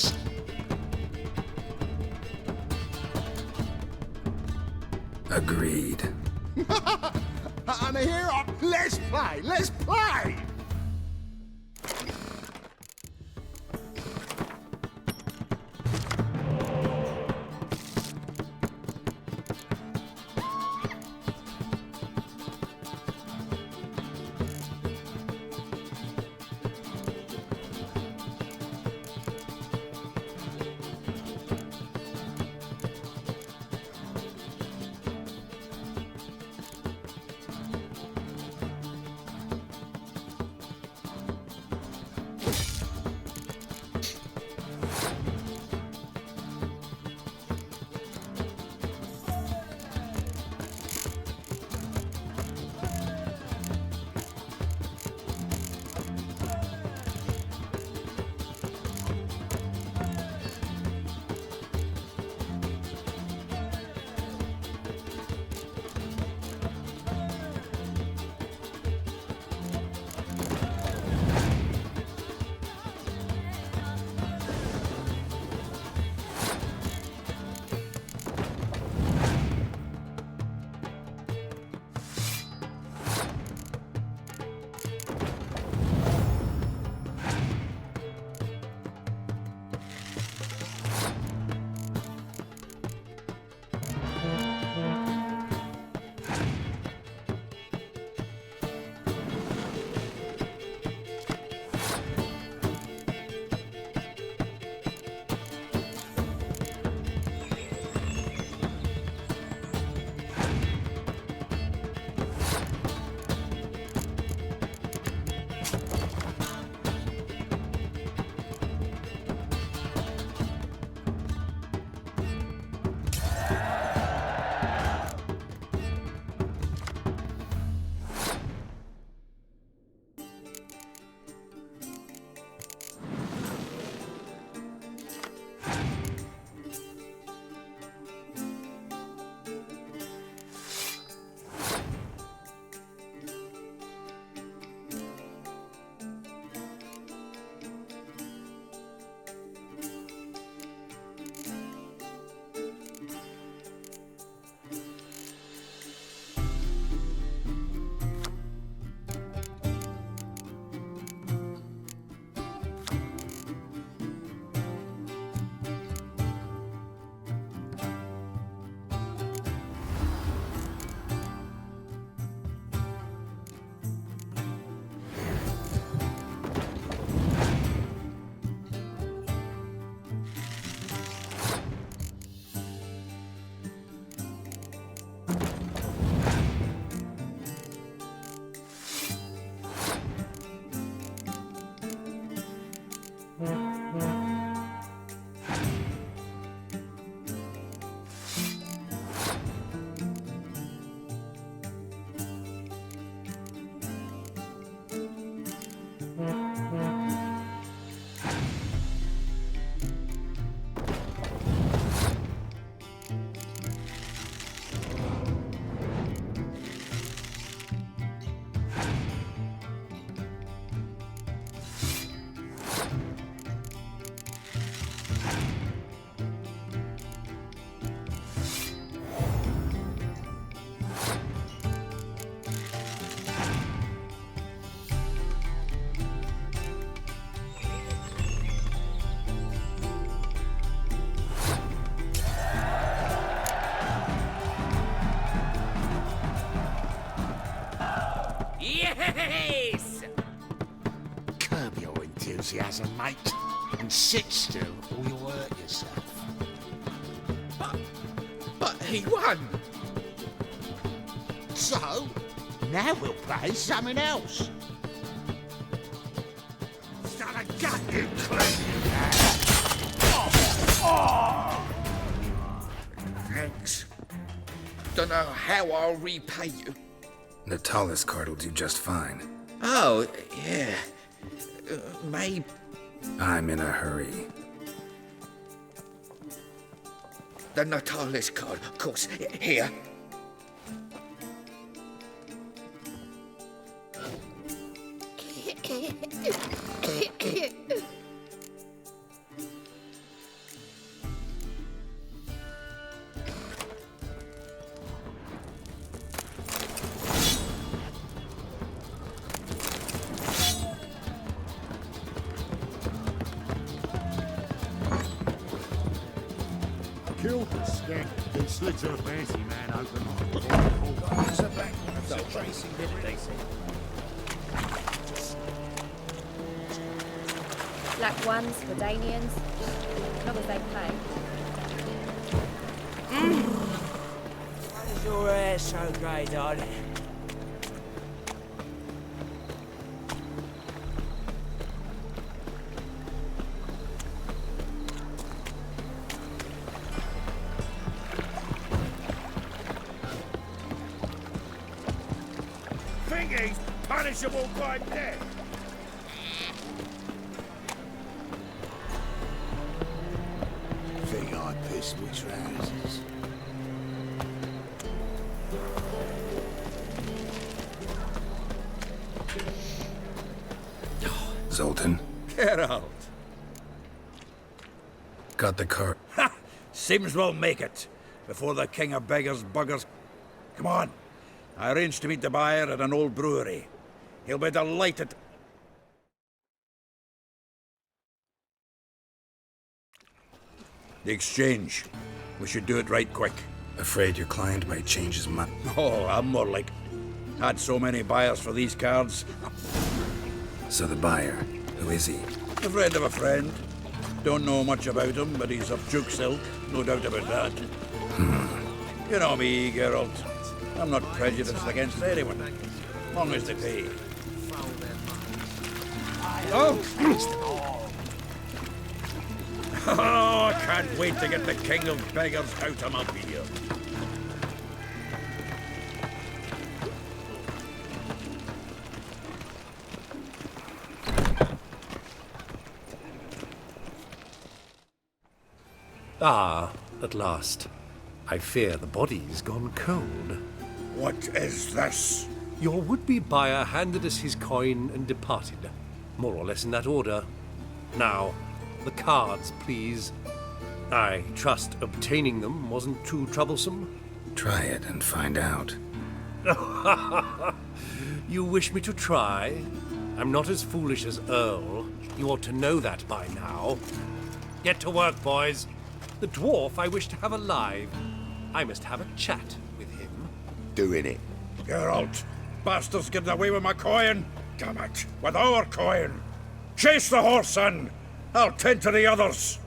Agreed. And here, let's play. Let's play. Yes! Curb your enthusiasm, mate, and sit still or you'll hurt yourself. But he won! So, now we'll play something else. Son of a gun, you Thanks. Don't know how I'll repay you. Natalis card will do just fine. Oh, yeah. Maybe. I'm in a hurry. The Natalis card, of course. Here. Killed the skeg, then slid her fancy man open. It's a back one. So Tracy did it, they say. Black ones for Danians, as long as they pay. Why is your hair so grey, darling? Think he's punishable by death. Think I pissed my trousers. Zoltan, Get out. got the card. Ha! Seems we'll make it before the king of beggars buggers. Come on. I arranged to meet the buyer at an old brewery. He'll be delighted. The exchange. We should do it right quick. Afraid your client might change his mind. Oh, I'm more like... Had so many buyers for these cards. So the buyer, who is he? A friend of a friend. Don't know much about him, but he's of Duke silk. No doubt about that. You know me, Geralt. I'm not prejudiced against anyone, as long as they pay. Oh! Oh, I can't wait to get the king of beggars out of my beer. Ah, at last. I fear the body's gone cold. What is this? Your would-be buyer handed us his coin and departed, more or less in that order. Now, the cards, please. I trust obtaining them wasn't too troublesome? Try it and find out. You wish me to try? I'm not as foolish as Earl. You ought to know that by now. Get to work, boys. The dwarf I wish to have alive. I must have a chat with him. Doing it. Geralt, bastards getting away with my coin. Damn it, with our coin. Chase the horse, son. I'll tend to the others.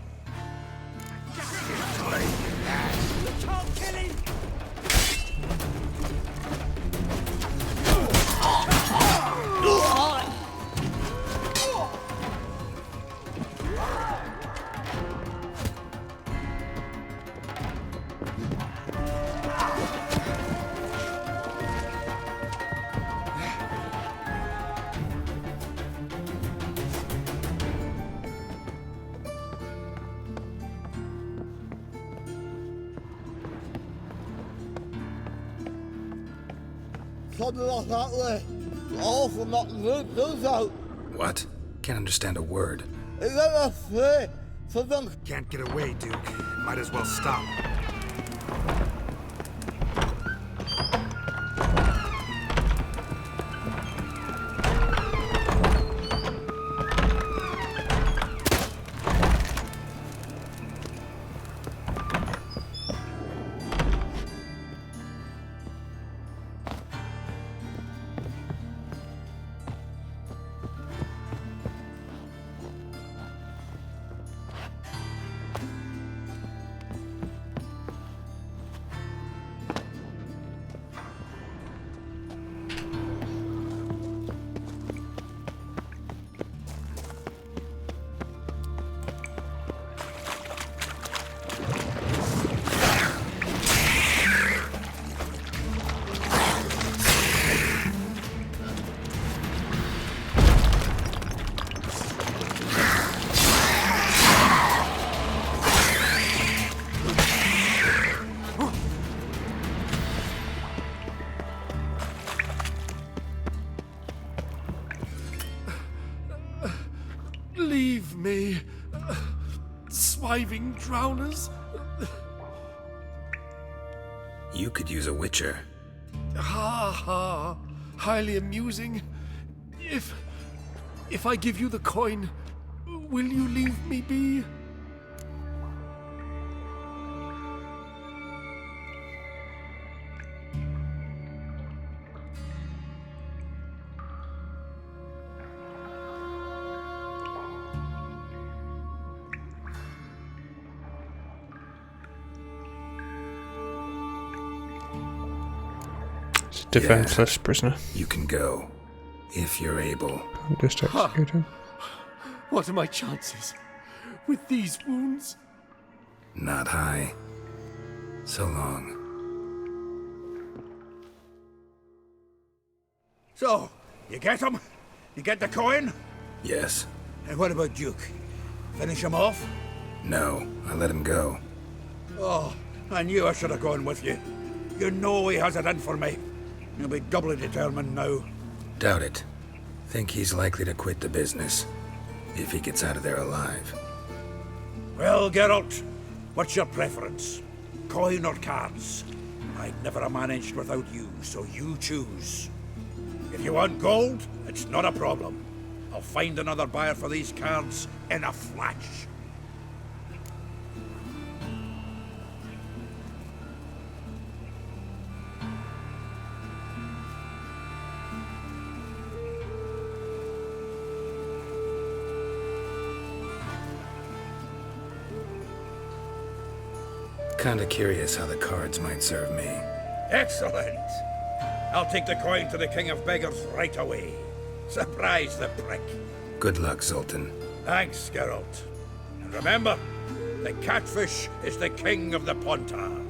Something like that way. All from that root goes out. What? Can't understand a word. Is that a free? For them. Can't get away, Duke. Might as well stop. Leave me, swiving drowners. You could use a witcher. Ha ha. Highly amusing. If I give you the coin, will you leave me be? Defenseless prisoner. You can go, if you're able. Just execute him. What are my chances with these wounds? Not high. So long. So, you get him? You get the coin? Yes. And what about Duke? Finish him off? No, I let him go. Oh, I knew I should have gone with you. You know he has it in for me. He'll be doubly determined now. Doubt it. Think he's likely to quit the business, if he gets out of there alive. Well, Geralt, what's your preference? Coin or cards? I'd never have managed without you, so you choose. If you want gold, it's not a problem. I'll find another buyer for these cards in a flash. Kinda curious how the cards might serve me. Excellent! I'll take the coin to the King of Beggars right away. Surprise the prick. Good luck, Zoltan. Thanks, Geralt. And remember, the catfish is the king of the Pontar.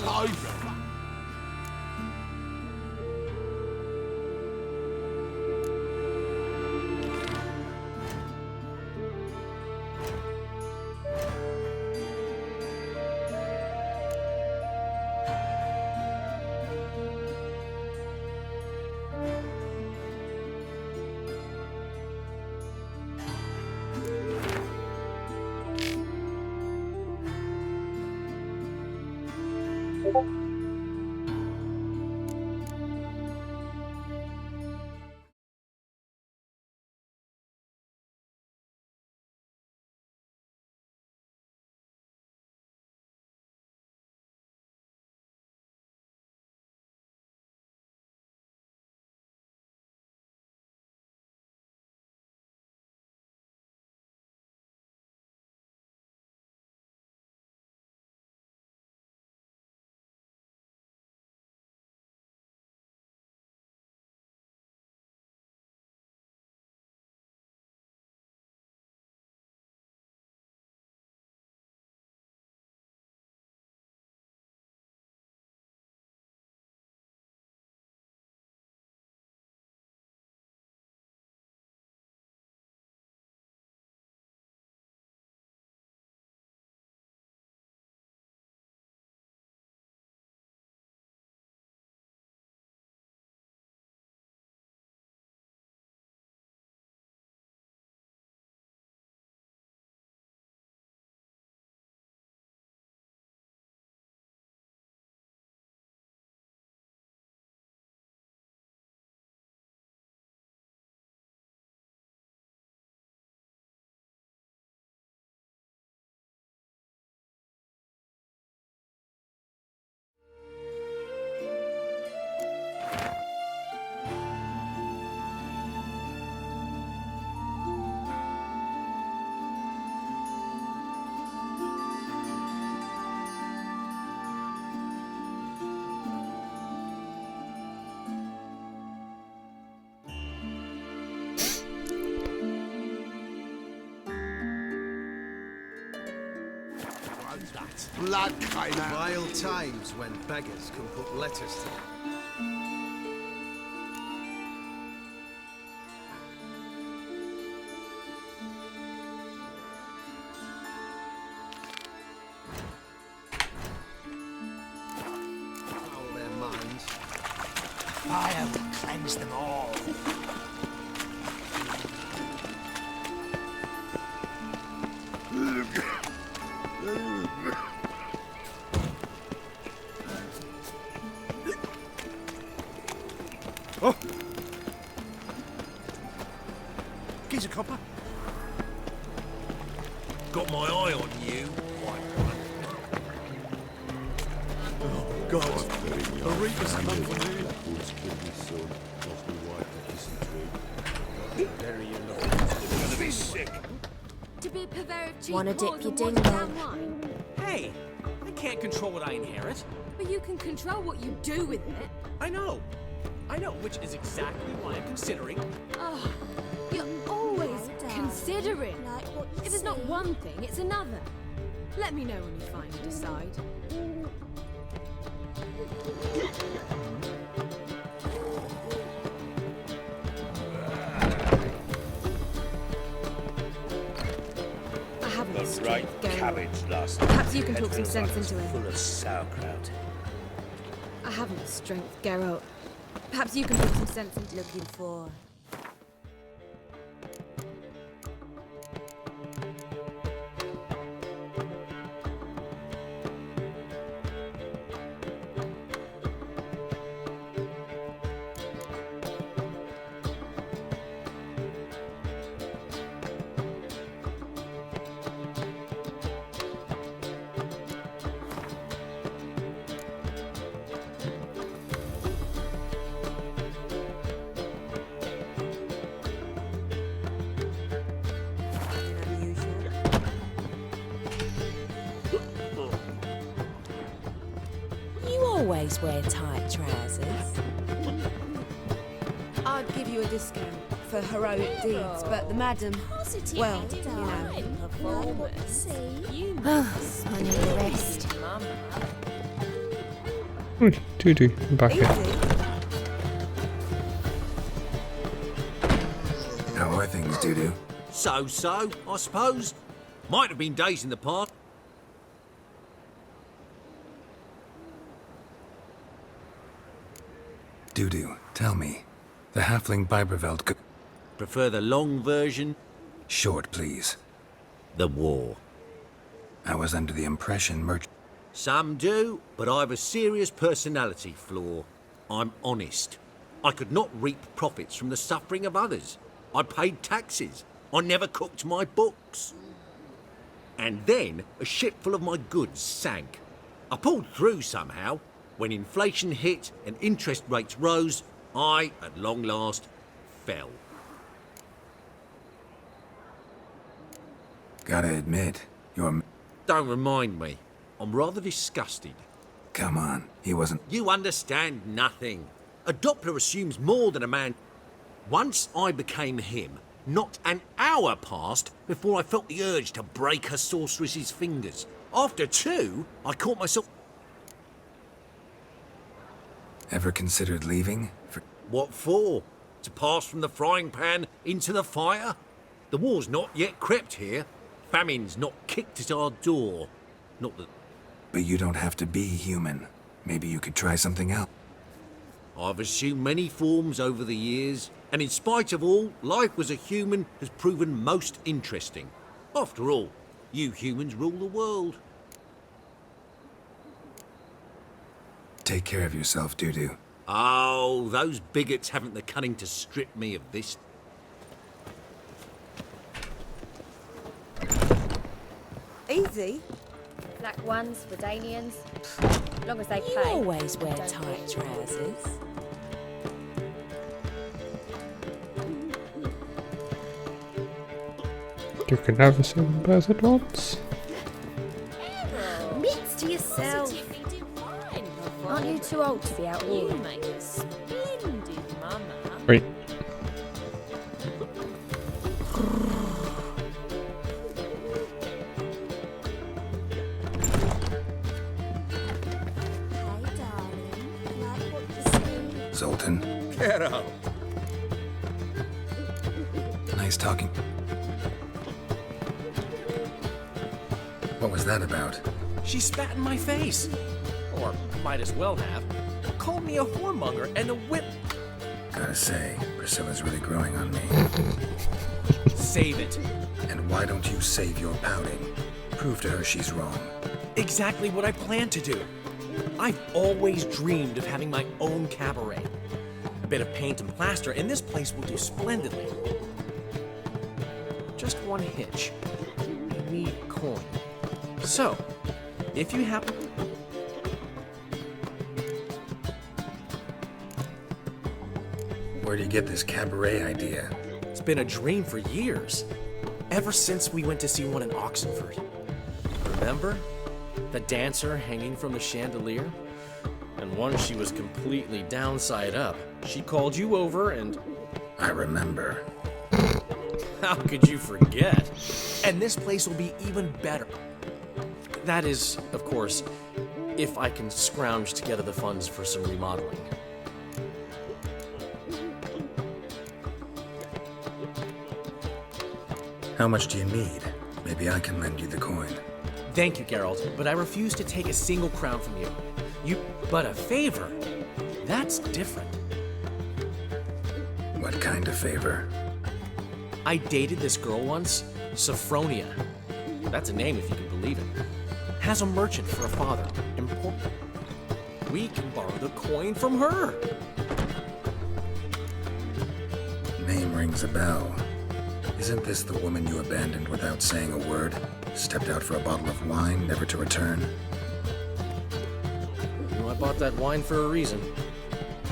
Clover. Blood came out. Wild times when beggars can put letters to them. Foul their minds. Fire will cleanse them all. Oh! Geezer copper. Got my eye on you, white one. Oh, God. The Reapers come for me. You're gonna be sick. To be a purveyor of cheap Wanna dip cause your and watered dingo? down wine. Hey, I can't control what I inherit. But you can control what you do with it. I know, which is exactly why I'm considering. Oh, you're always considering. If it's not one thing, it's another. Let me know when you finally decide. I haven't the strength right going. cabbage last Perhaps you night. can Head talk some feels sense like it's into it. Full of sauerkraut. I haven't the strength, Geralt. Perhaps you can put some sense into looking for. Always wear tight trousers. I'd give you a discount for heroic deeds, but the madam, well, you know. You must. I need a rest. Oh, Dudu, I'm back here. How are things, Dudu? So, I suppose. Might have been days in the past. Dudu, tell me. The halfling Biberveld could... Prefer the long version? Short, please. The war. I was under the impression Some do, but I've a serious personality flaw. I'm honest. I could not reap profits from the suffering of others. I paid taxes. I never cooked my books. And then a ship full of my goods sank. I pulled through somehow. When inflation hit and interest rates rose, I, at long last, fell. Gotta admit, you're... Don't remind me. I'm rather disgusted. Come on, he wasn't... You understand nothing. A Doppler assumes more than a man. Once I became him, not an hour passed before I felt the urge to break a sorceress's fingers. After two, I caught myself... Ever considered leaving? What for? To pass from the frying pan into the fire? The war's not yet crept here. Famine's not kicked at our door. Not that... But you don't have to be human. Maybe you could try something else. I've assumed many forms over the years, and in spite of all, life as a human has proven most interesting. After all, you humans rule the world. Take care of yourself, Dudu. Oh, those bigots haven't the cunning to strip me of this. Easy. Black ones, Redanians. Long as they You pay. always wear tight trousers. You can never see them both at once. Mitts to yourself. Aren't you too old to be out You walking? make a splendid mama. Wait. Zoltan, Get out. nice talking. What was that about? She spat in my face. Or might as well have. Called me a whoremonger and a whip. Gotta say, Priscilla's really growing on me. Save it. And why don't you save your pouting? Prove to her she's wrong. Exactly what I plan to do. I've always dreamed of having my own cabaret. A bit of paint and plaster, and this place will do splendidly. Just one hitch. I need a coin. So, if you happen... Where do you get this cabaret idea? It's been a dream for years. Ever since we went to see one in Oxenford. Remember? The dancer hanging from the chandelier? And once she was completely downside up. She called you over and... I remember. How could you forget? And this place will be even better. That is, of course, if I can scrounge together the funds for some remodeling. How much do you need? Maybe I can lend you the coin. Thank you, Geralt, but I refuse to take a single crown from you. But a favor? That's different. What kind of favor? I dated this girl once, Sophronia. That's a name if you can believe it. Has a merchant for a father. Important. We can borrow the coin from her. Name rings a bell. Isn't this the woman you abandoned without saying a word? Stepped out for a bottle of wine, never to return? You know, I bought that wine for a reason.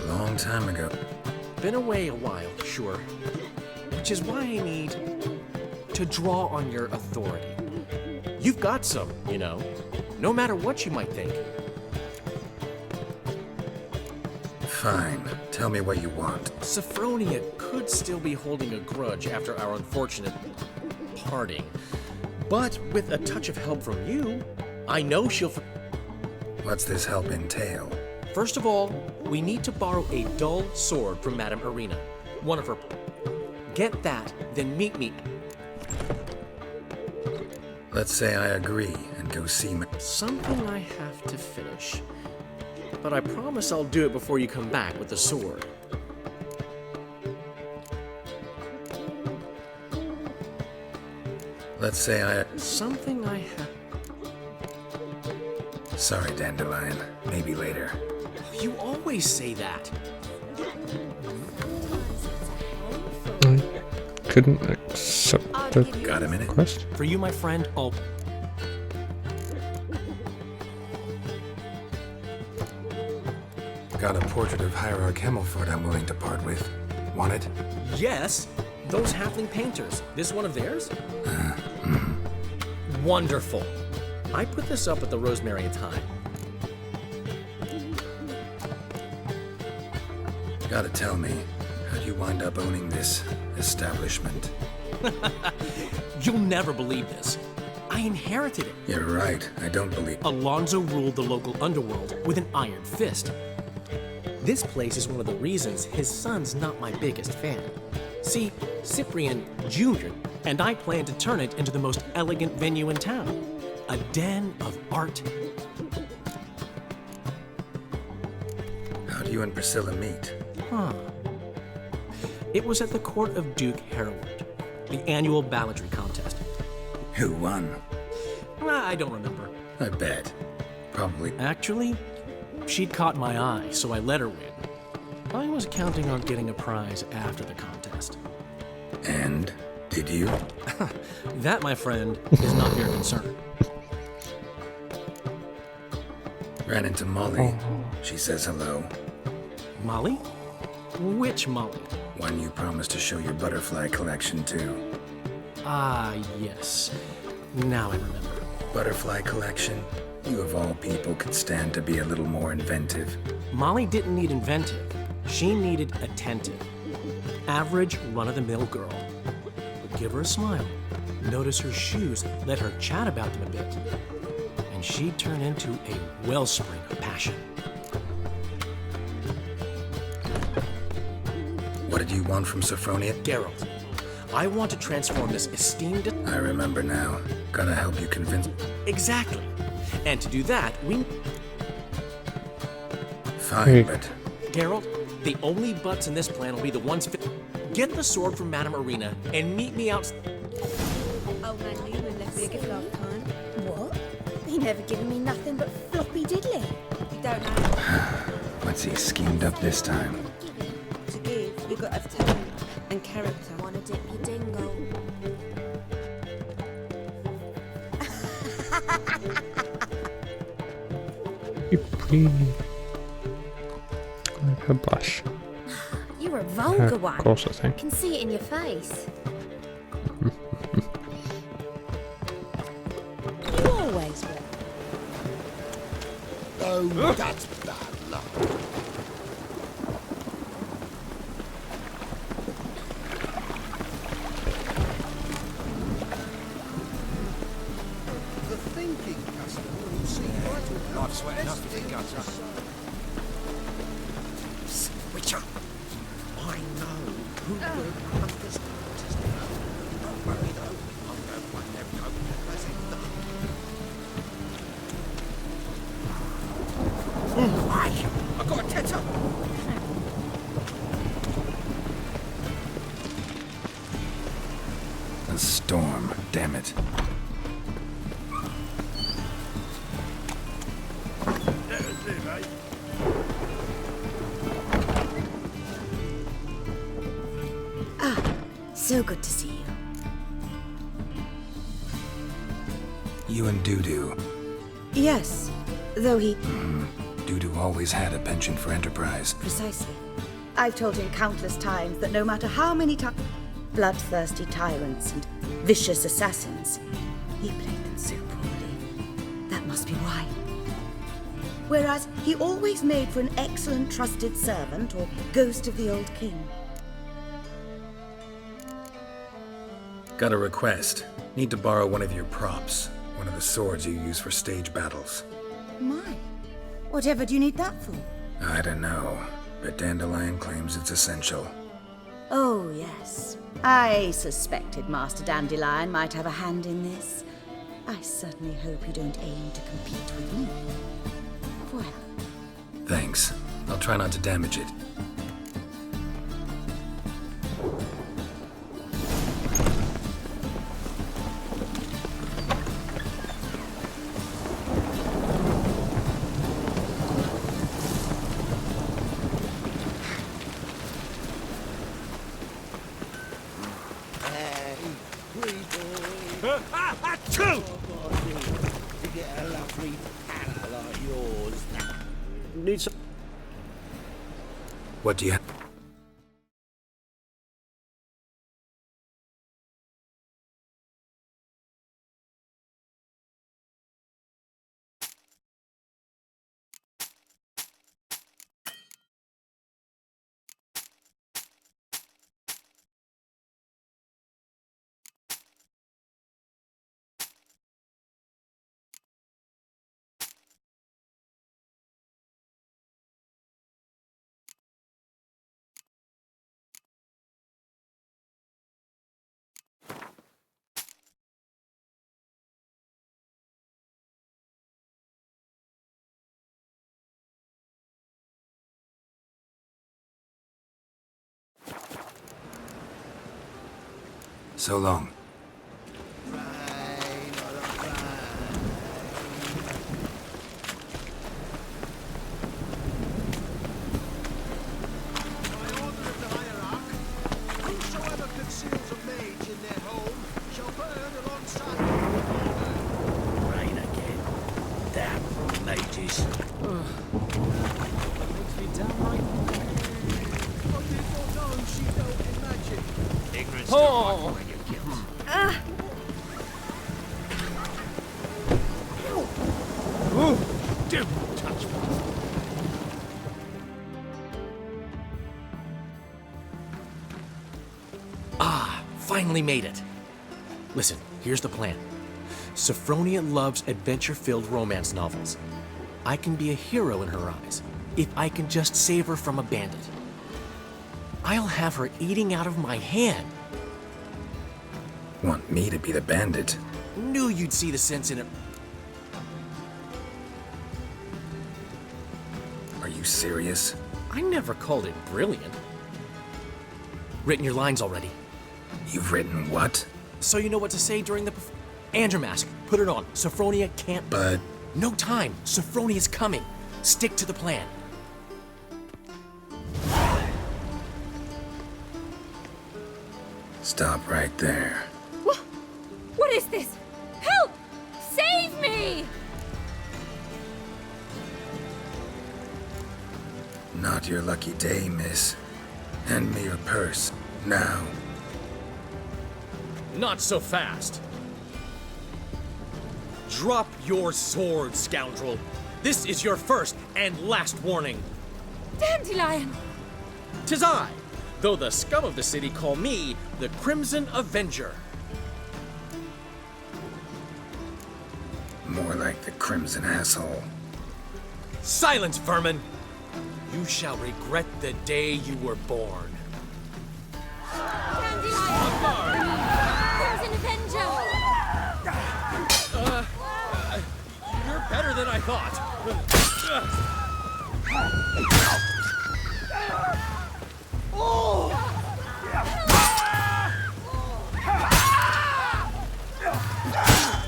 A long time ago. Been away a while, sure. Which is why I need to draw on your authority. You've got some, you know, no matter what you might think. Fine. Tell me what you want. Sophronia could still be holding a grudge after our unfortunate parting. But with a touch of help from you, I know she'll... What's this help entail? First of all, we need to borrow a dull sword from Madame Irina. One of her... Get that, then meet me. Let's say I agree and go see my... Something I have to finish. But I promise I'll do it before you come back with the sword. Let's say I... Something I have... Sorry, Dandelion. Maybe later. You always say that. I couldn't accept the Got a minute? request. For you, my friend, I'll... Got a portrait of Hierarch Himmelford I'm willing to part with. Want it? Yes, those halfling painters. This one of theirs? Wonderful. I put this up at the Rosemary and Thyme. Gotta tell me, how'd you wind up owning this establishment? You'll never believe this. I inherited it. You're right, I don't believe... Alonzo ruled the local underworld with an iron fist. This place is one of the reasons his son's not my biggest fan. See, Cyprian Jr. and I plan to turn it into the most elegant venue in town. A den of art. How'd you and Priscilla meet? Huh. It was at the court of Duke Hereward, the annual balladry contest. Who won? I don't remember. I bet. Probably. Actually, she'd caught my eye, so I let her win. I was counting on getting a prize after the contest. And? Did you? That, my friend, is not your concern. Ran into Molly. She says hello. Molly? Which Molly? One you promised to show your butterfly collection to. Ah, yes. Now I remember. Butterfly collection? You of all people could stand to be a little more inventive. Molly didn't need inventive. She needed attentive. Average, run-of-the-mill girl. But give her a smile. Notice her shoes. Let her chat about them a bit. And she'd turn into a wellspring of passion. What did you want from Sophronia? Geralt, I want to transform this esteemed... I remember now. Gotta help you convince... Exactly. And to do that, we... Fine, but... Geralt, the only butts in this plan will be the ones fit... Get the sword from Madame Irina and meet me out... Old man Newman left me a gift last time. What? He never given me nothing but floppy diddly. You don't know. What's he schemed up this time? To give, you got to have talent and character. Wanna dip your dingle? You pretty... like her blush. You're a vulgar Of one. course, I think. Can see it in your face. You always will. Oh, that's bad luck. The thinking customer will see right through. I've sweat enough to think guts. Witcher, I know who will run this contest. Don't worry though, I'll go find them go as it done. Hey, I've got a tether. A storm, damn it. So good to see you. You and Dudu. Yes, though he... Dudu always had a penchant for enterprise. Precisely. I've told him countless times that no matter how many times... bloodthirsty tyrants and vicious assassins, he played them so poorly. That must be why. Whereas he always made for an excellent trusted servant or ghost of the old king. Got a request. Need to borrow one of your props. One of the swords you use for stage battles. My, whatever do you need that for? I don't know, but Dandelion claims it's essential. Oh, yes. I suspected Master Dandelion might have a hand in this. I certainly hope you don't aim to compete with me. Well. Thanks. I'll try not to damage it. Need some. What do you have? So long. Whosoever conceals a mage in their home shall burn alongside. Rain again. Damn mages. Makes me downright. But people know she don't imagine. Ignorance Oh. when you're killed. Don't touch me. Ah, finally made it. Listen, here's the plan. Sophronia loves adventure-filled romance novels. I can be a hero in her eyes if I can just save her from a bandit. I'll have her eating out of my hand. Want me to be the bandit? Knew you'd see the sense in it. Are you serious? I never called it brilliant. Written your lines already. You've written what? So you know what to say during the Andromask. Put it on. Sophronia can't. But... No time. Sophronia's coming. Stick to the plan. Stop right there. What is this? Help! Save me! Not your lucky day, miss. Hand me your purse, now. Not so fast. Drop your sword, scoundrel. This is your first and last warning. Dandelion! 'Tis I, though the scum of the city call me the Crimson Avenger. More like the Crimson Asshole. Silence, vermin! You shall regret the day you were born. Dandelion! Crimson Avenger! You're better than I thought.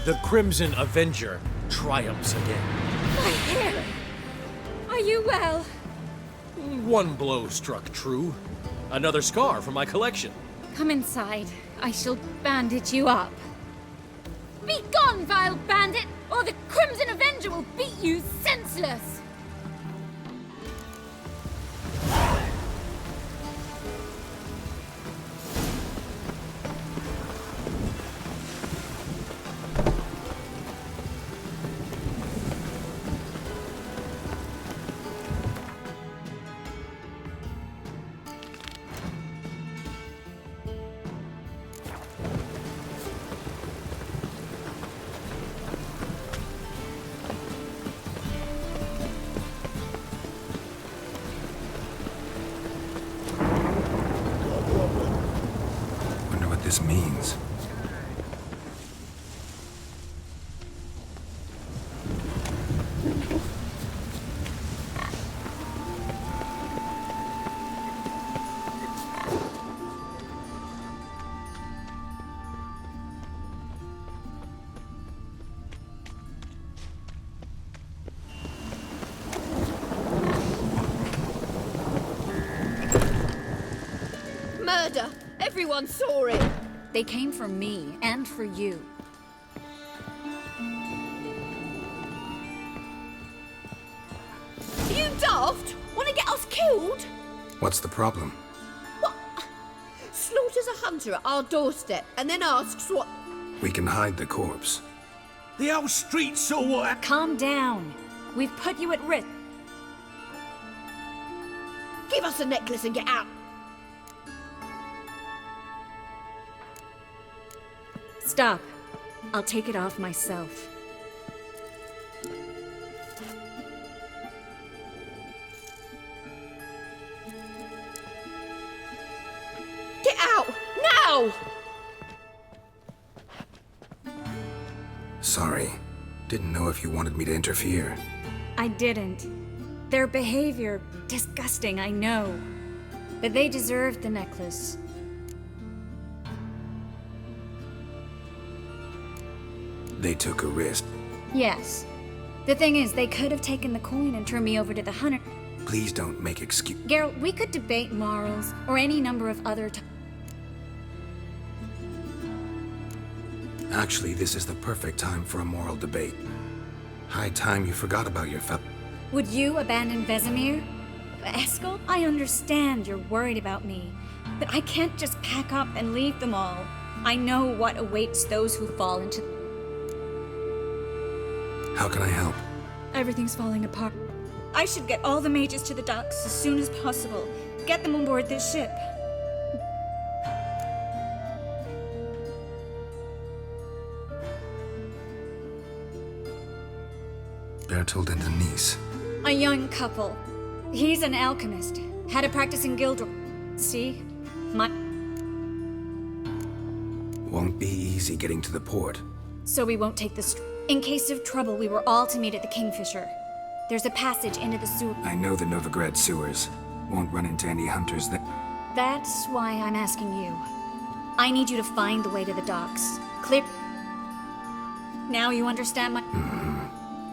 The Crimson Avenger triumphs again. My hair! Are you well? One blow struck true. Another scar from my collection. Come inside. I shall bandage you up. Be gone, vile bandit, or the Crimson Avenger will beat you senseless! this means. Murder! Everyone saw it! They came for me, and for you. You daft? Want to get us killed? What's the problem? Slaughters a hunter at our doorstep, and then asks what... We can hide the corpse. The whole street saw what... Calm down. We've put you at risk. Give us the necklace and get out. Stop. I'll take it off myself. Get out! Now! Sorry. Didn't know if you wanted me to interfere. I didn't. Their behavior, disgusting, I know. But they deserved the necklace. They took a risk. Yes. The thing is, they could have taken the coin and turned me over to the hunter. Please don't make excuse. Geralt, we could debate morals, or any number of other Actually, this is the perfect time for a moral debate. High time you forgot about your Would you abandon Vesemir? Eskel, I understand you're worried about me, but I can't just pack up and leave them all. I know what awaits those who fall into... How can I help? Everything's falling apart. I should get all the mages to the docks as soon as possible. Get them on board this ship. Bertold and Denise. A young couple. He's an alchemist. Had a practice in Gildor. See? Won't be easy getting to the port. So we won't take the In case of trouble, we were all to meet at the Kingfisher. There's a passage into the sewer. I know the Novigrad sewers. Won't run into any hunters that... That's why I'm asking you. I need you to find the way to the docks. Clear... Now you understand my...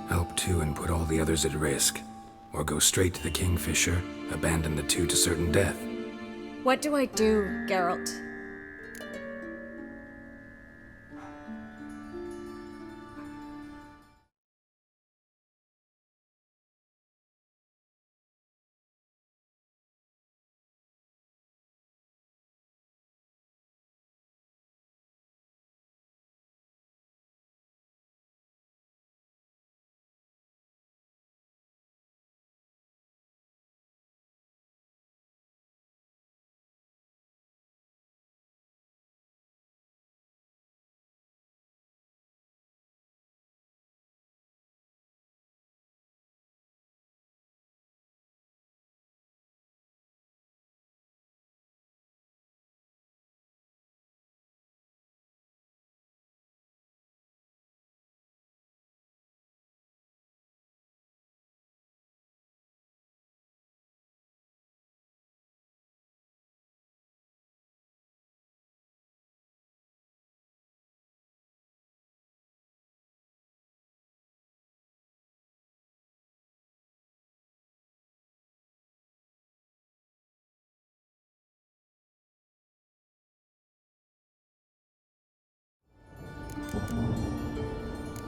Help too and put all the others at risk. Or go straight to the Kingfisher, abandon the two to certain death. What do I do, Geralt?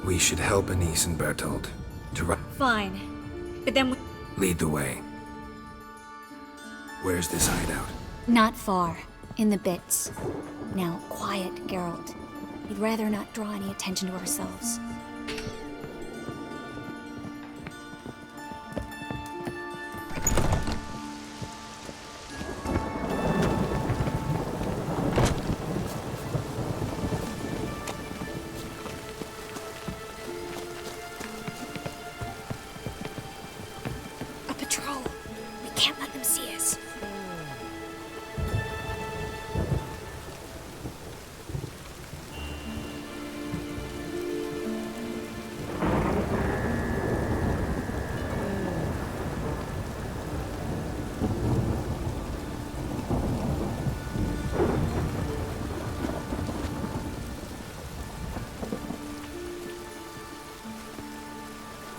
We should help Anise and Bertold to run. Fine. But then Lead the way. Where's this hideout? Not far. In the bits. Now, quiet, Geralt. We'd rather not draw any attention to ourselves. A patrol. We can't let them see us.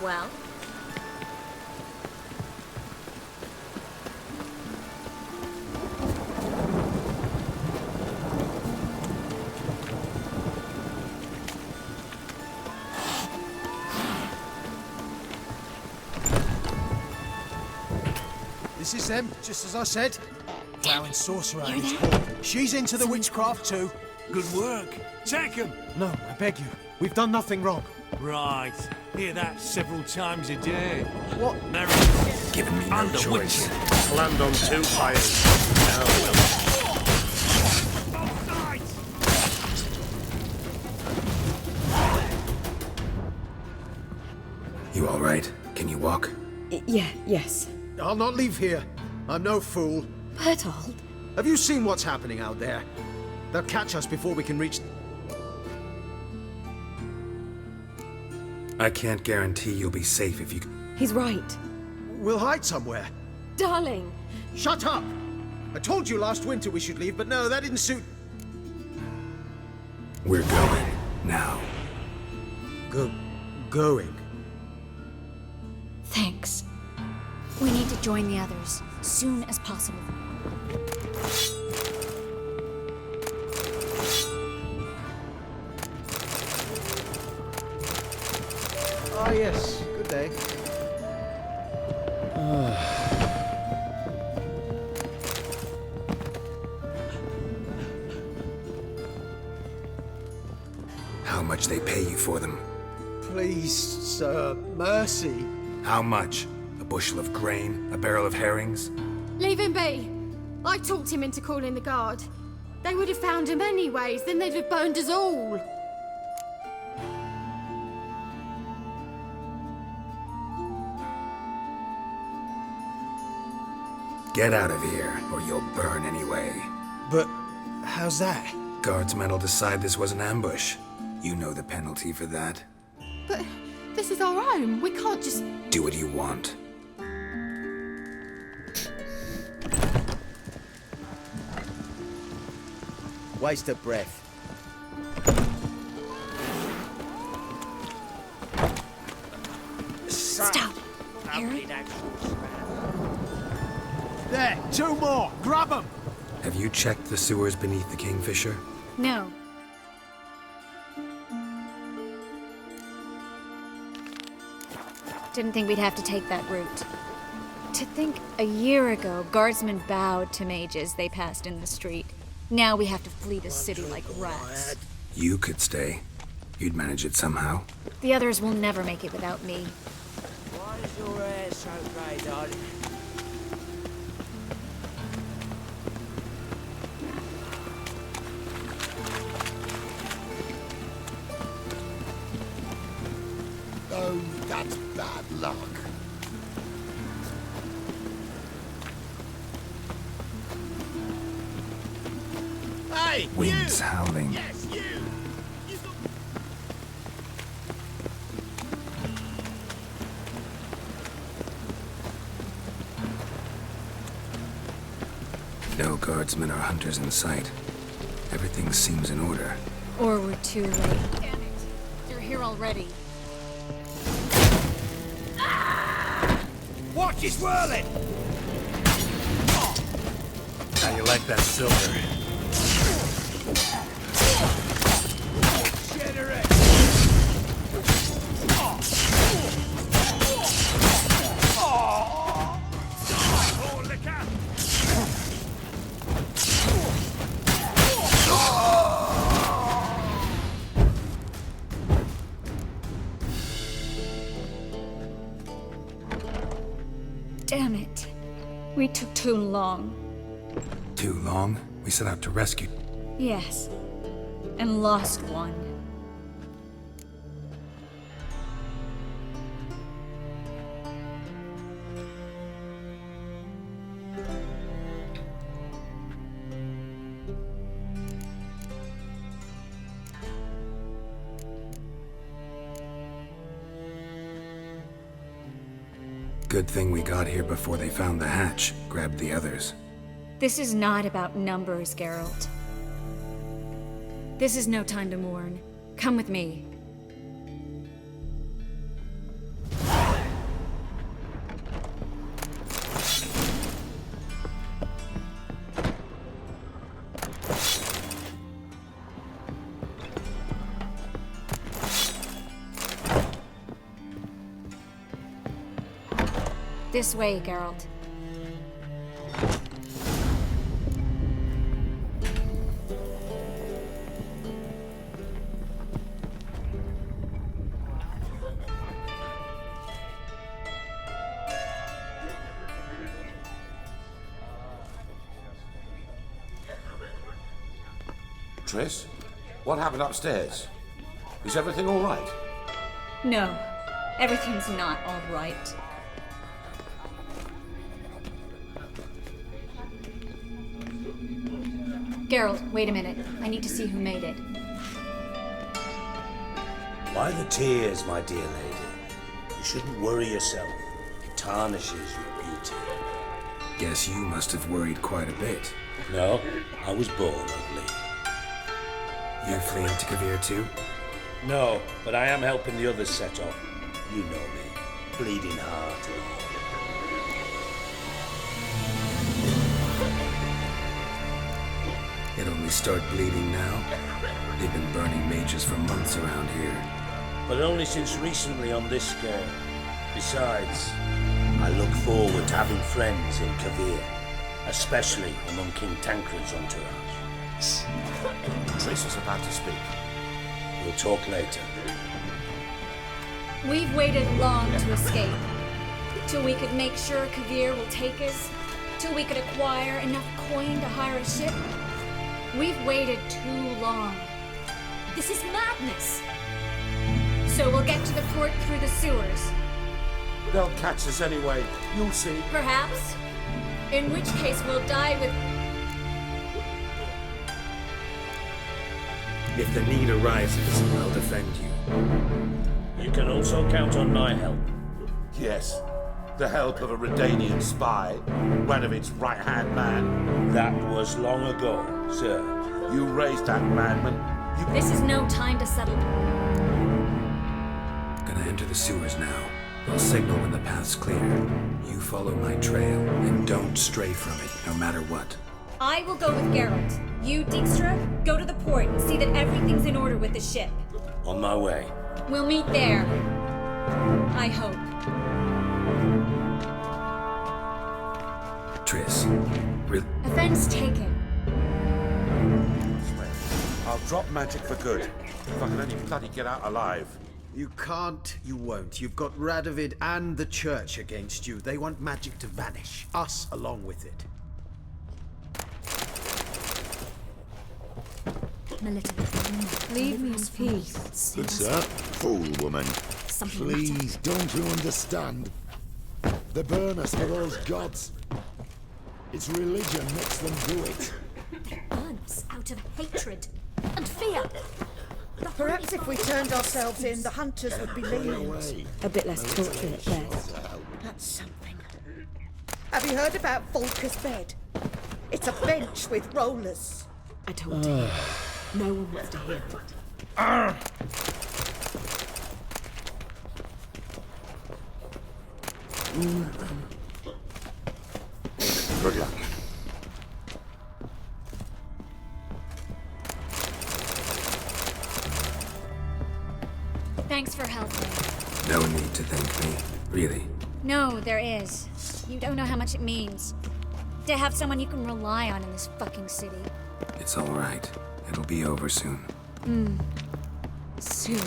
Well? This is them, just as I said. Flowering sorcerer at its core. She's into the witchcraft too. Good work. Take him. No, I beg you. We've done nothing wrong. Right. Hear that several times a day. What? Mary. Giving me no choice. Land on 2 fires. Now, You all right? Can you walk? Yes. I'll not leave here. I'm no fool. Bertold? Have you seen what's happening out there? They'll catch us before we can reach... I can't guarantee you'll be safe if you... He's right. We'll hide somewhere. Darling! Shut up! I told you last winter we should leave, but no, that didn't suit... We're going. Now. Going? Thanks. We need to join the others, soon as possible. Ah, yes. Good day. How much they pay you for them? Please, sir. Mercy. How much? A bushel of grain? A barrel of herrings? Leave him be. I talked him into calling the guard. They would have found him anyways, then they'd have burned us all. Get out of here, or you'll burn anyway. But how's that? Guardsmen will decide this was an ambush. You know the penalty for that. But this is our home. We can't just... Do what you want. Waste of breath. Stop! Harry? There, 2 more. Grab them. Have you checked the sewers beneath the Kingfisher? No. Didn't think we'd have to take that route. To think a year ago, guardsmen bowed to mages they passed in the street. Now we have to flee the city like rats. You could stay. You'd manage it somehow. The others will never make it without me. Why is your hair so grey, darling? Oh, that's bad luck. Hey, Winds howling. Yes, you! No guardsmen or hunters in sight. Everything seems in order. Or we're too late. Damn it! You're here already. Watch it whirling! How you like that silver? Damn it. We took too long. Too long? We set out to rescue. Yes. And lost one. Good thing we got here before they found the hatch, grabbed the others. This is not about numbers, Geralt. This is no time to mourn. Come with me. This way, Geralt. Triss, what happened upstairs? Is everything all right? No, everything's not all right. Geralt, wait a minute. I need to see who made it. Why the tears, my dear lady? You shouldn't worry yourself. It tarnishes your beauty. Guess you must have worried quite a bit. No, I was born ugly. You're fleeing to Kavir too? No, but I am helping the others set off. You know me. Bleeding heart and all. It only start bleeding now. They've been burning mages for months around here. But only since recently on this scale. Besides, I look forward to having friends in Kavir, especially among King Tancred's entourage. Triss is about to speak. We'll talk later. We've waited long to escape. Till we could make sure Kavir will take us. Till we could acquire enough coin to hire a ship. We've waited too long. This is madness. So we'll get to the port through the sewers. They'll catch us anyway. You'll see. Perhaps. In which case we'll die with... If the need arises, I'll defend you. You can also count on my help. Yes. The help of a Redanian spy. Radovid's right-hand man. That was long ago, sir. You raised that madman. This is no time to settle. Gonna enter the sewers now. I'll signal when the path's clear. You follow my trail, and don't stray from it, no matter what. I will go with Geralt. You, Dijkstra, go to the port and see that everything's in order with the ship. On my way. We'll meet there. I hope. Triss, Offense taken. I'll drop magic for good. If I can only bloody get out alive. You can't, you won't. You've got Radovid and the church against you. They want magic to vanish. Us along with it. Leave me in peace. Good sir. Fool woman. Please, don't you understand? They burn us for those gods. It's religion makes them do it. They burn us out of hatred and fear. Perhaps if we turned ourselves in, the hunters would be lenient. A bit less torture at best. That's something. Have you heard about Volker's bed? It's a bench with rollers. I told you. No one wants to hear it. Good luck. Thanks for helping. no need to thank me, really. No, there is. You don't know how much it means. To have someone you can rely on in this fucking city. It's all right. It'll be over soon. Soon.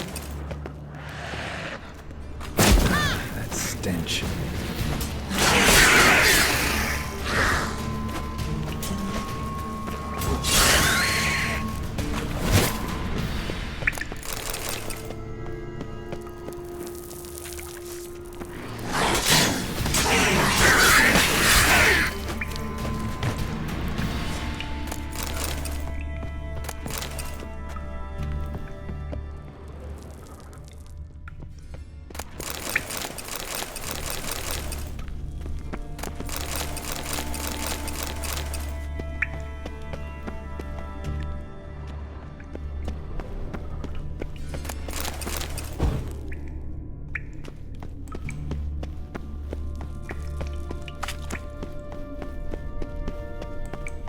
That stench.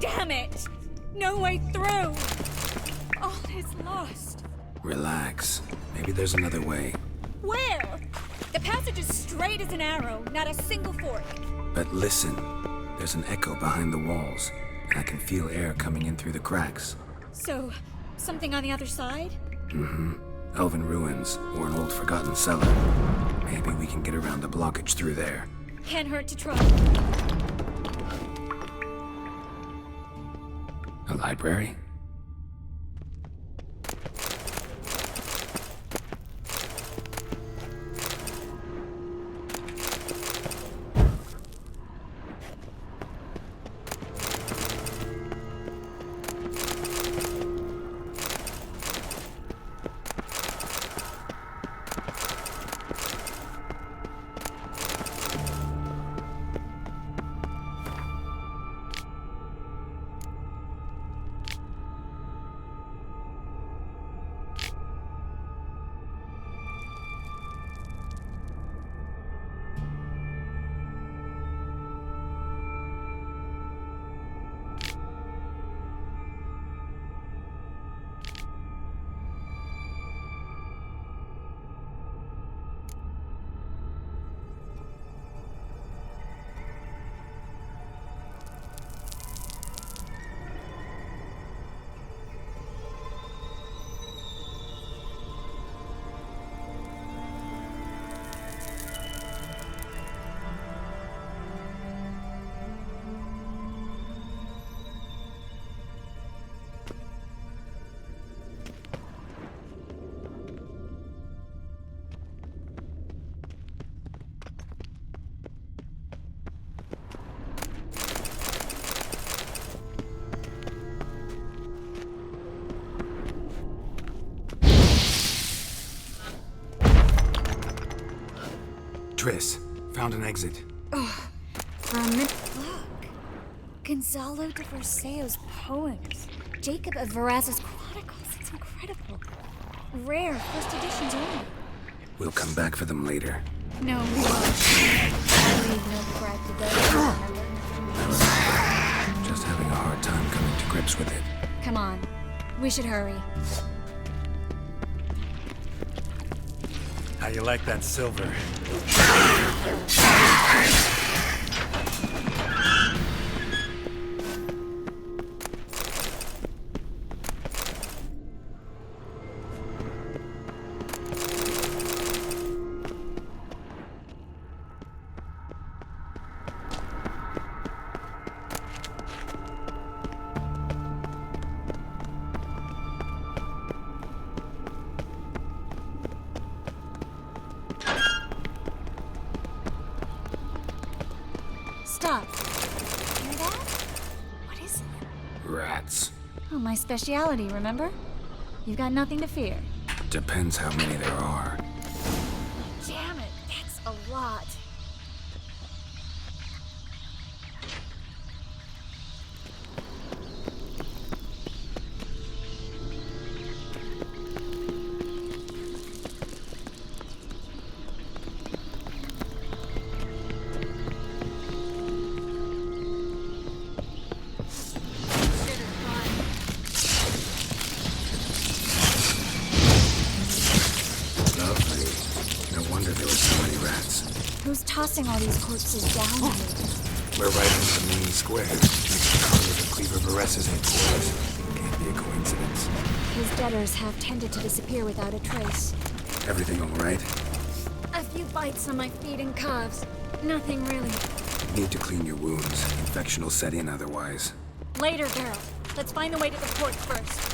Damn it! No way through! All is lost. Relax. Maybe there's another way. Where? The passage is straight as an arrow, not a single fork. But listen, there's an echo behind the walls, and I can feel air coming in through the cracks. So, something on the other side? Mm-hmm. Elven ruins, or an old forgotten cellar. Maybe we can get around the blockage through there. Can't hurt to try. A library? Triss, found an exit. Oh, for a minute. Look. Gonzalo de Verseo's poems. Jacob of Verraz's Chronicles. It's incredible. Rare, first editions only. We'll come back for them later. No, we won't. Leave Novograd to go, remember? Just having a hard time coming to grips with it. Come on. We should hurry. How you like that silver? Stop. Hear that? What is it? Rats. Oh, my speciality, remember? You've got nothing to fear. Depends how many there are. Damn it, that's a lot. Who's tossing all these corpses down here? We're right in the main square, next to Conrad and Cleaver Veress's headquarters. Can't be a coincidence. His debtors have tended to disappear without a trace. Everything all right? A few bites on my feet and calves. Nothing really. Need to clean your wounds. Infection will set in otherwise. Later, Geralt. Let's find a way to the port first.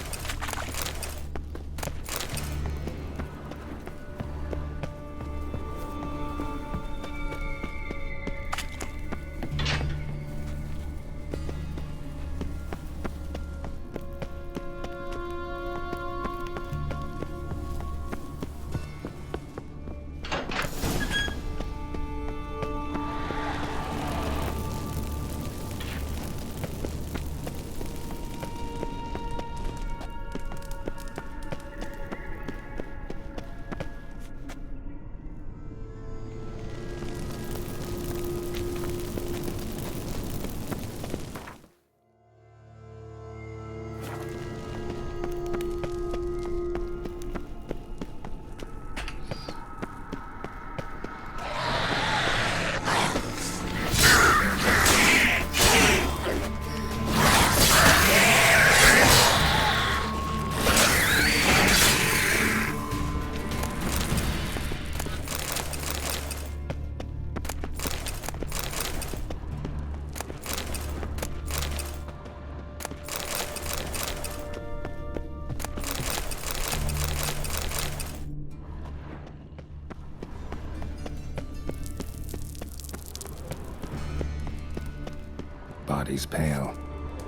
body's pale.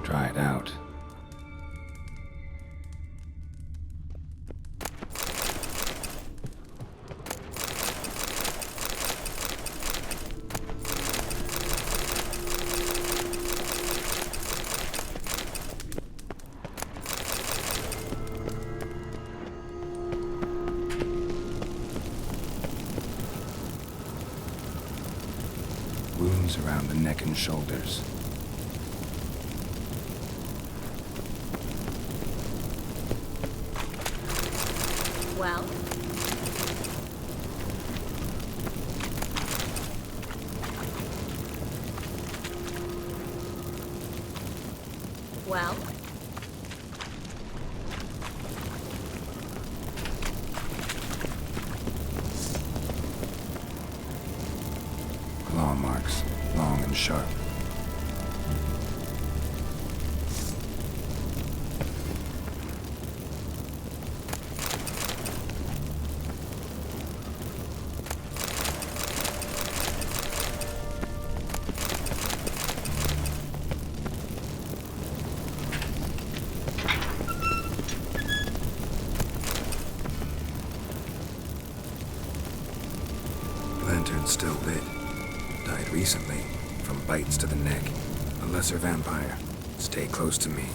Dried out. Wounds around the neck and shoulders. Well? Well? Claw marks, long and sharp. Lantern still lit. Died recently, from bites to the neck. A lesser vampire. Stay close to me.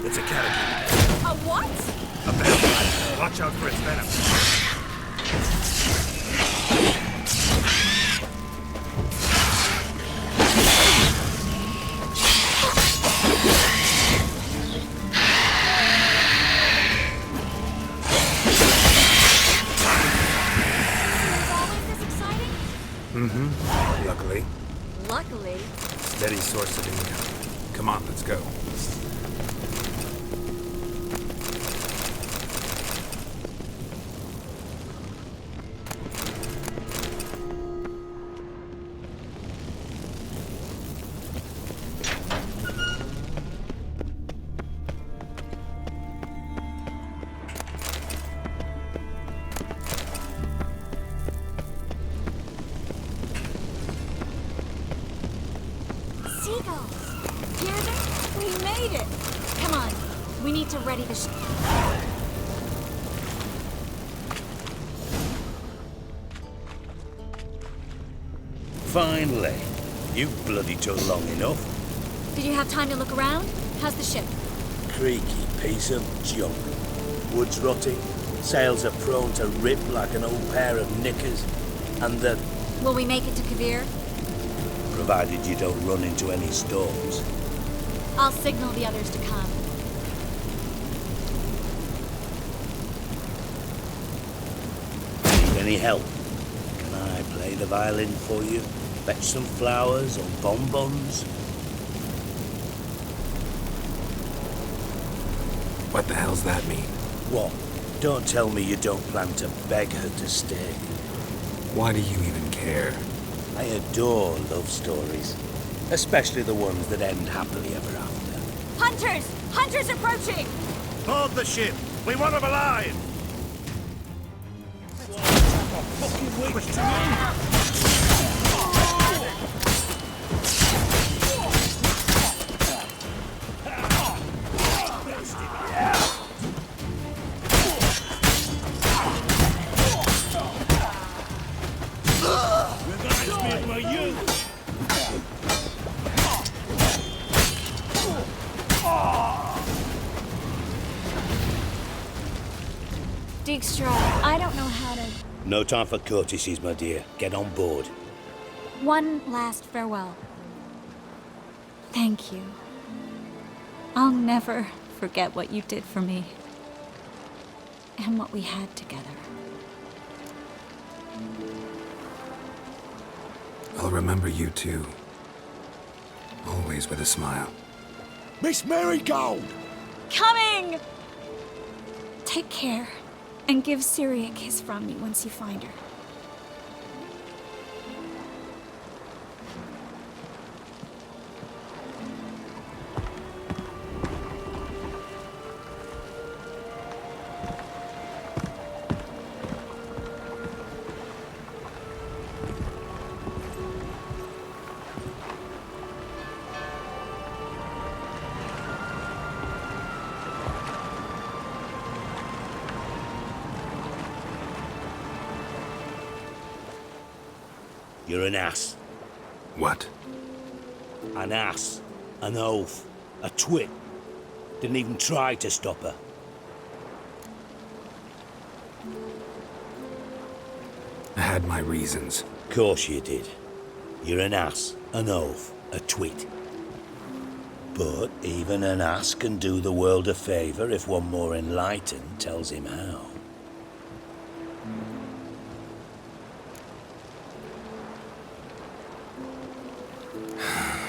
It's a catacomb. A what? A vampire. Watch out for its venom. Mm-hmm. Luckily. Luckily. Steady source of income. Come on, let's go. Seagulls! Hear them? We made it! Come on, we need to ready the Finally. You bloody took long enough. Did you have time to look around? How's the ship? Creaky piece of junk. Wood's rotting, sails are prone to rip like an old pair of knickers, and the... Will we make it to Kavir? provided you don't run into any storms. I'll signal the others to come. Need any help? Can I play the violin for you? Fetch some flowers or bonbons? What the hell's that mean? What? Don't tell me you don't plan to beg her to stay. Why do you even care? I adore love stories. Especially the ones that end happily ever after. Hunters! Hunters approaching! Board the ship! We want them alive! Dijkstra, I don't know how to... No time for courtesies, my dear. Get on board. One last farewell. Thank you. I'll never forget what you did for me. And what we had together. I'll remember you too. Always with a smile. Miss Marigold! Coming! Take care, and give Ciri a kiss from me once you find her. You're an ass. What? An ass. An oaf. A twit. Didn't even try to stop her. I had my reasons. Course you did. You're an ass, an oaf, a twit. But even an ass can do the world a favour if one more enlightened tells him how.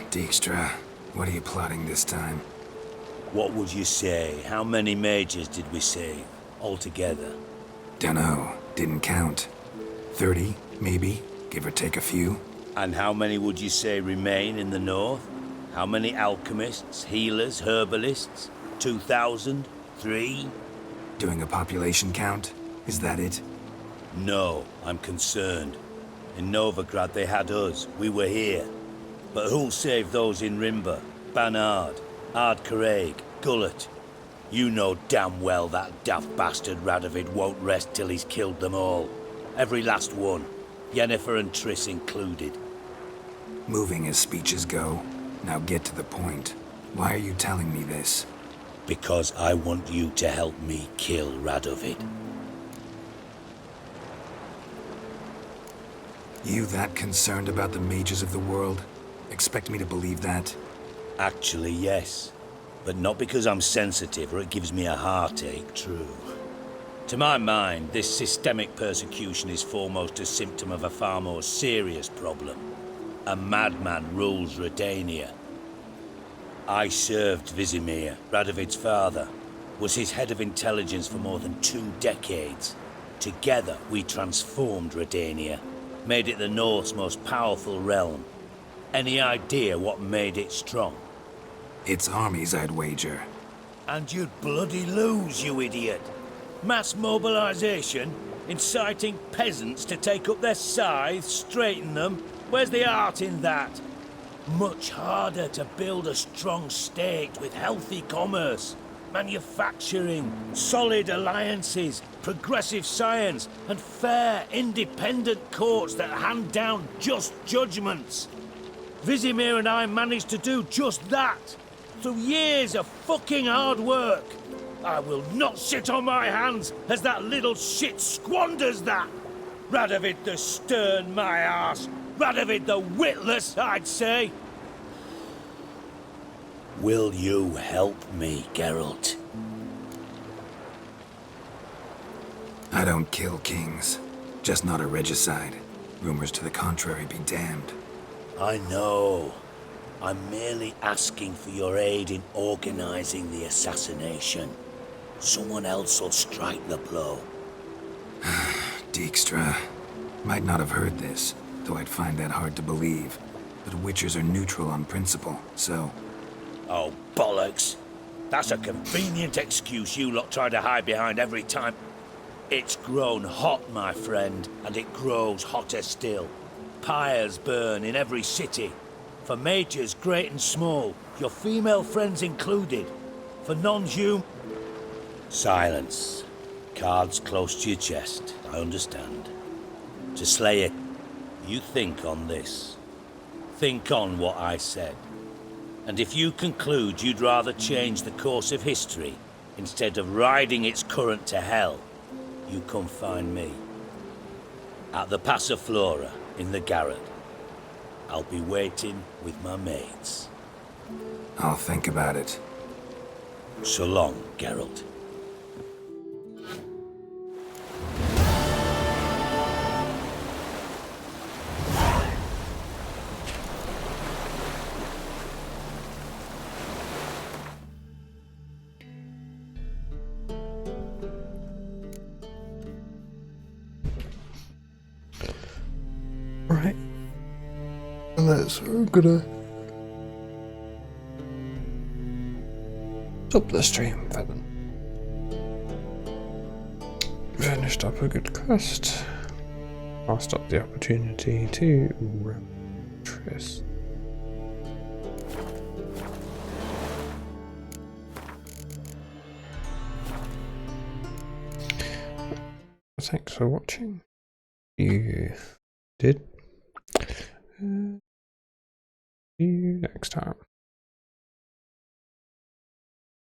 Dijkstra, what are you plotting this time? What would you say? How many mages did we save, altogether? Dunno, didn't count. 30, maybe, give or take a few. And how many would you say remain in the north? How many alchemists, healers, herbalists? 2,000? 3? Doing a population count? Is that it? No, I'm concerned. In Novigrad they had us, we were here. But who'll save those in Rimba? Banard, Ardcaraig, Gullet? You know damn well that daft bastard Radovid won't rest till he's killed them all. Every last one. Yennefer and Triss included. Moving as speeches go. Now get to the point. Why are you telling me this? Because I want you to help me kill Radovid. You that concerned about the mages of the world? Expect me to believe that? Actually, yes. But not because I'm sensitive or it gives me a heartache, true. To my mind, this systemic persecution is foremost a symptom of a far more serious problem. A madman rules Redania. I served Vizimir, Radovid's father, was his head of intelligence for more than 2 decades. Together, we transformed Redania, made it the North's most powerful realm. Any idea what made it strong? Its armies, I'd wager. And you'd bloody lose, you idiot. Mass mobilization, inciting peasants to take up their scythes, straighten them. Where's the art in that? Much harder to build a strong state with healthy commerce, manufacturing, solid alliances, progressive science, and fair, independent courts that hand down just judgments. Vizimir and I managed to do just that, through years of fucking hard work. I will not sit on my hands as that little shit squanders that. Radovid the stern, my arse. Radovid the witless, I'd say. Will you help me, Geralt? I don't kill kings. Just not a regicide. Rumors to the contrary be damned. I know. I'm merely asking for your aid in organizing the assassination. Someone else will strike the blow. Dijkstra. Might not have heard this, though I'd find that hard to believe. But Witchers are neutral on principle, so... Oh, bollocks. That's a convenient excuse you lot try to hide behind every time. It's grown hot, my friend, and it grows hotter still. Pyres burn in every city. For mages great and small, your female friends included. For non-human... Silence. Cards close to your chest, I understand. To slay it, you think on this. Think on what I said. And if you conclude you'd rather change the course of history instead of riding its current to hell, you come find me. At the Passiflora in the Garrett. I'll be waiting with my mates. I'll think about it. So long, Geralt. Right. And that's we're gonna stop the stream for them. Finished up a good quest. Passed up the opportunity to Tris. Thanks for watching. You did. See you next time.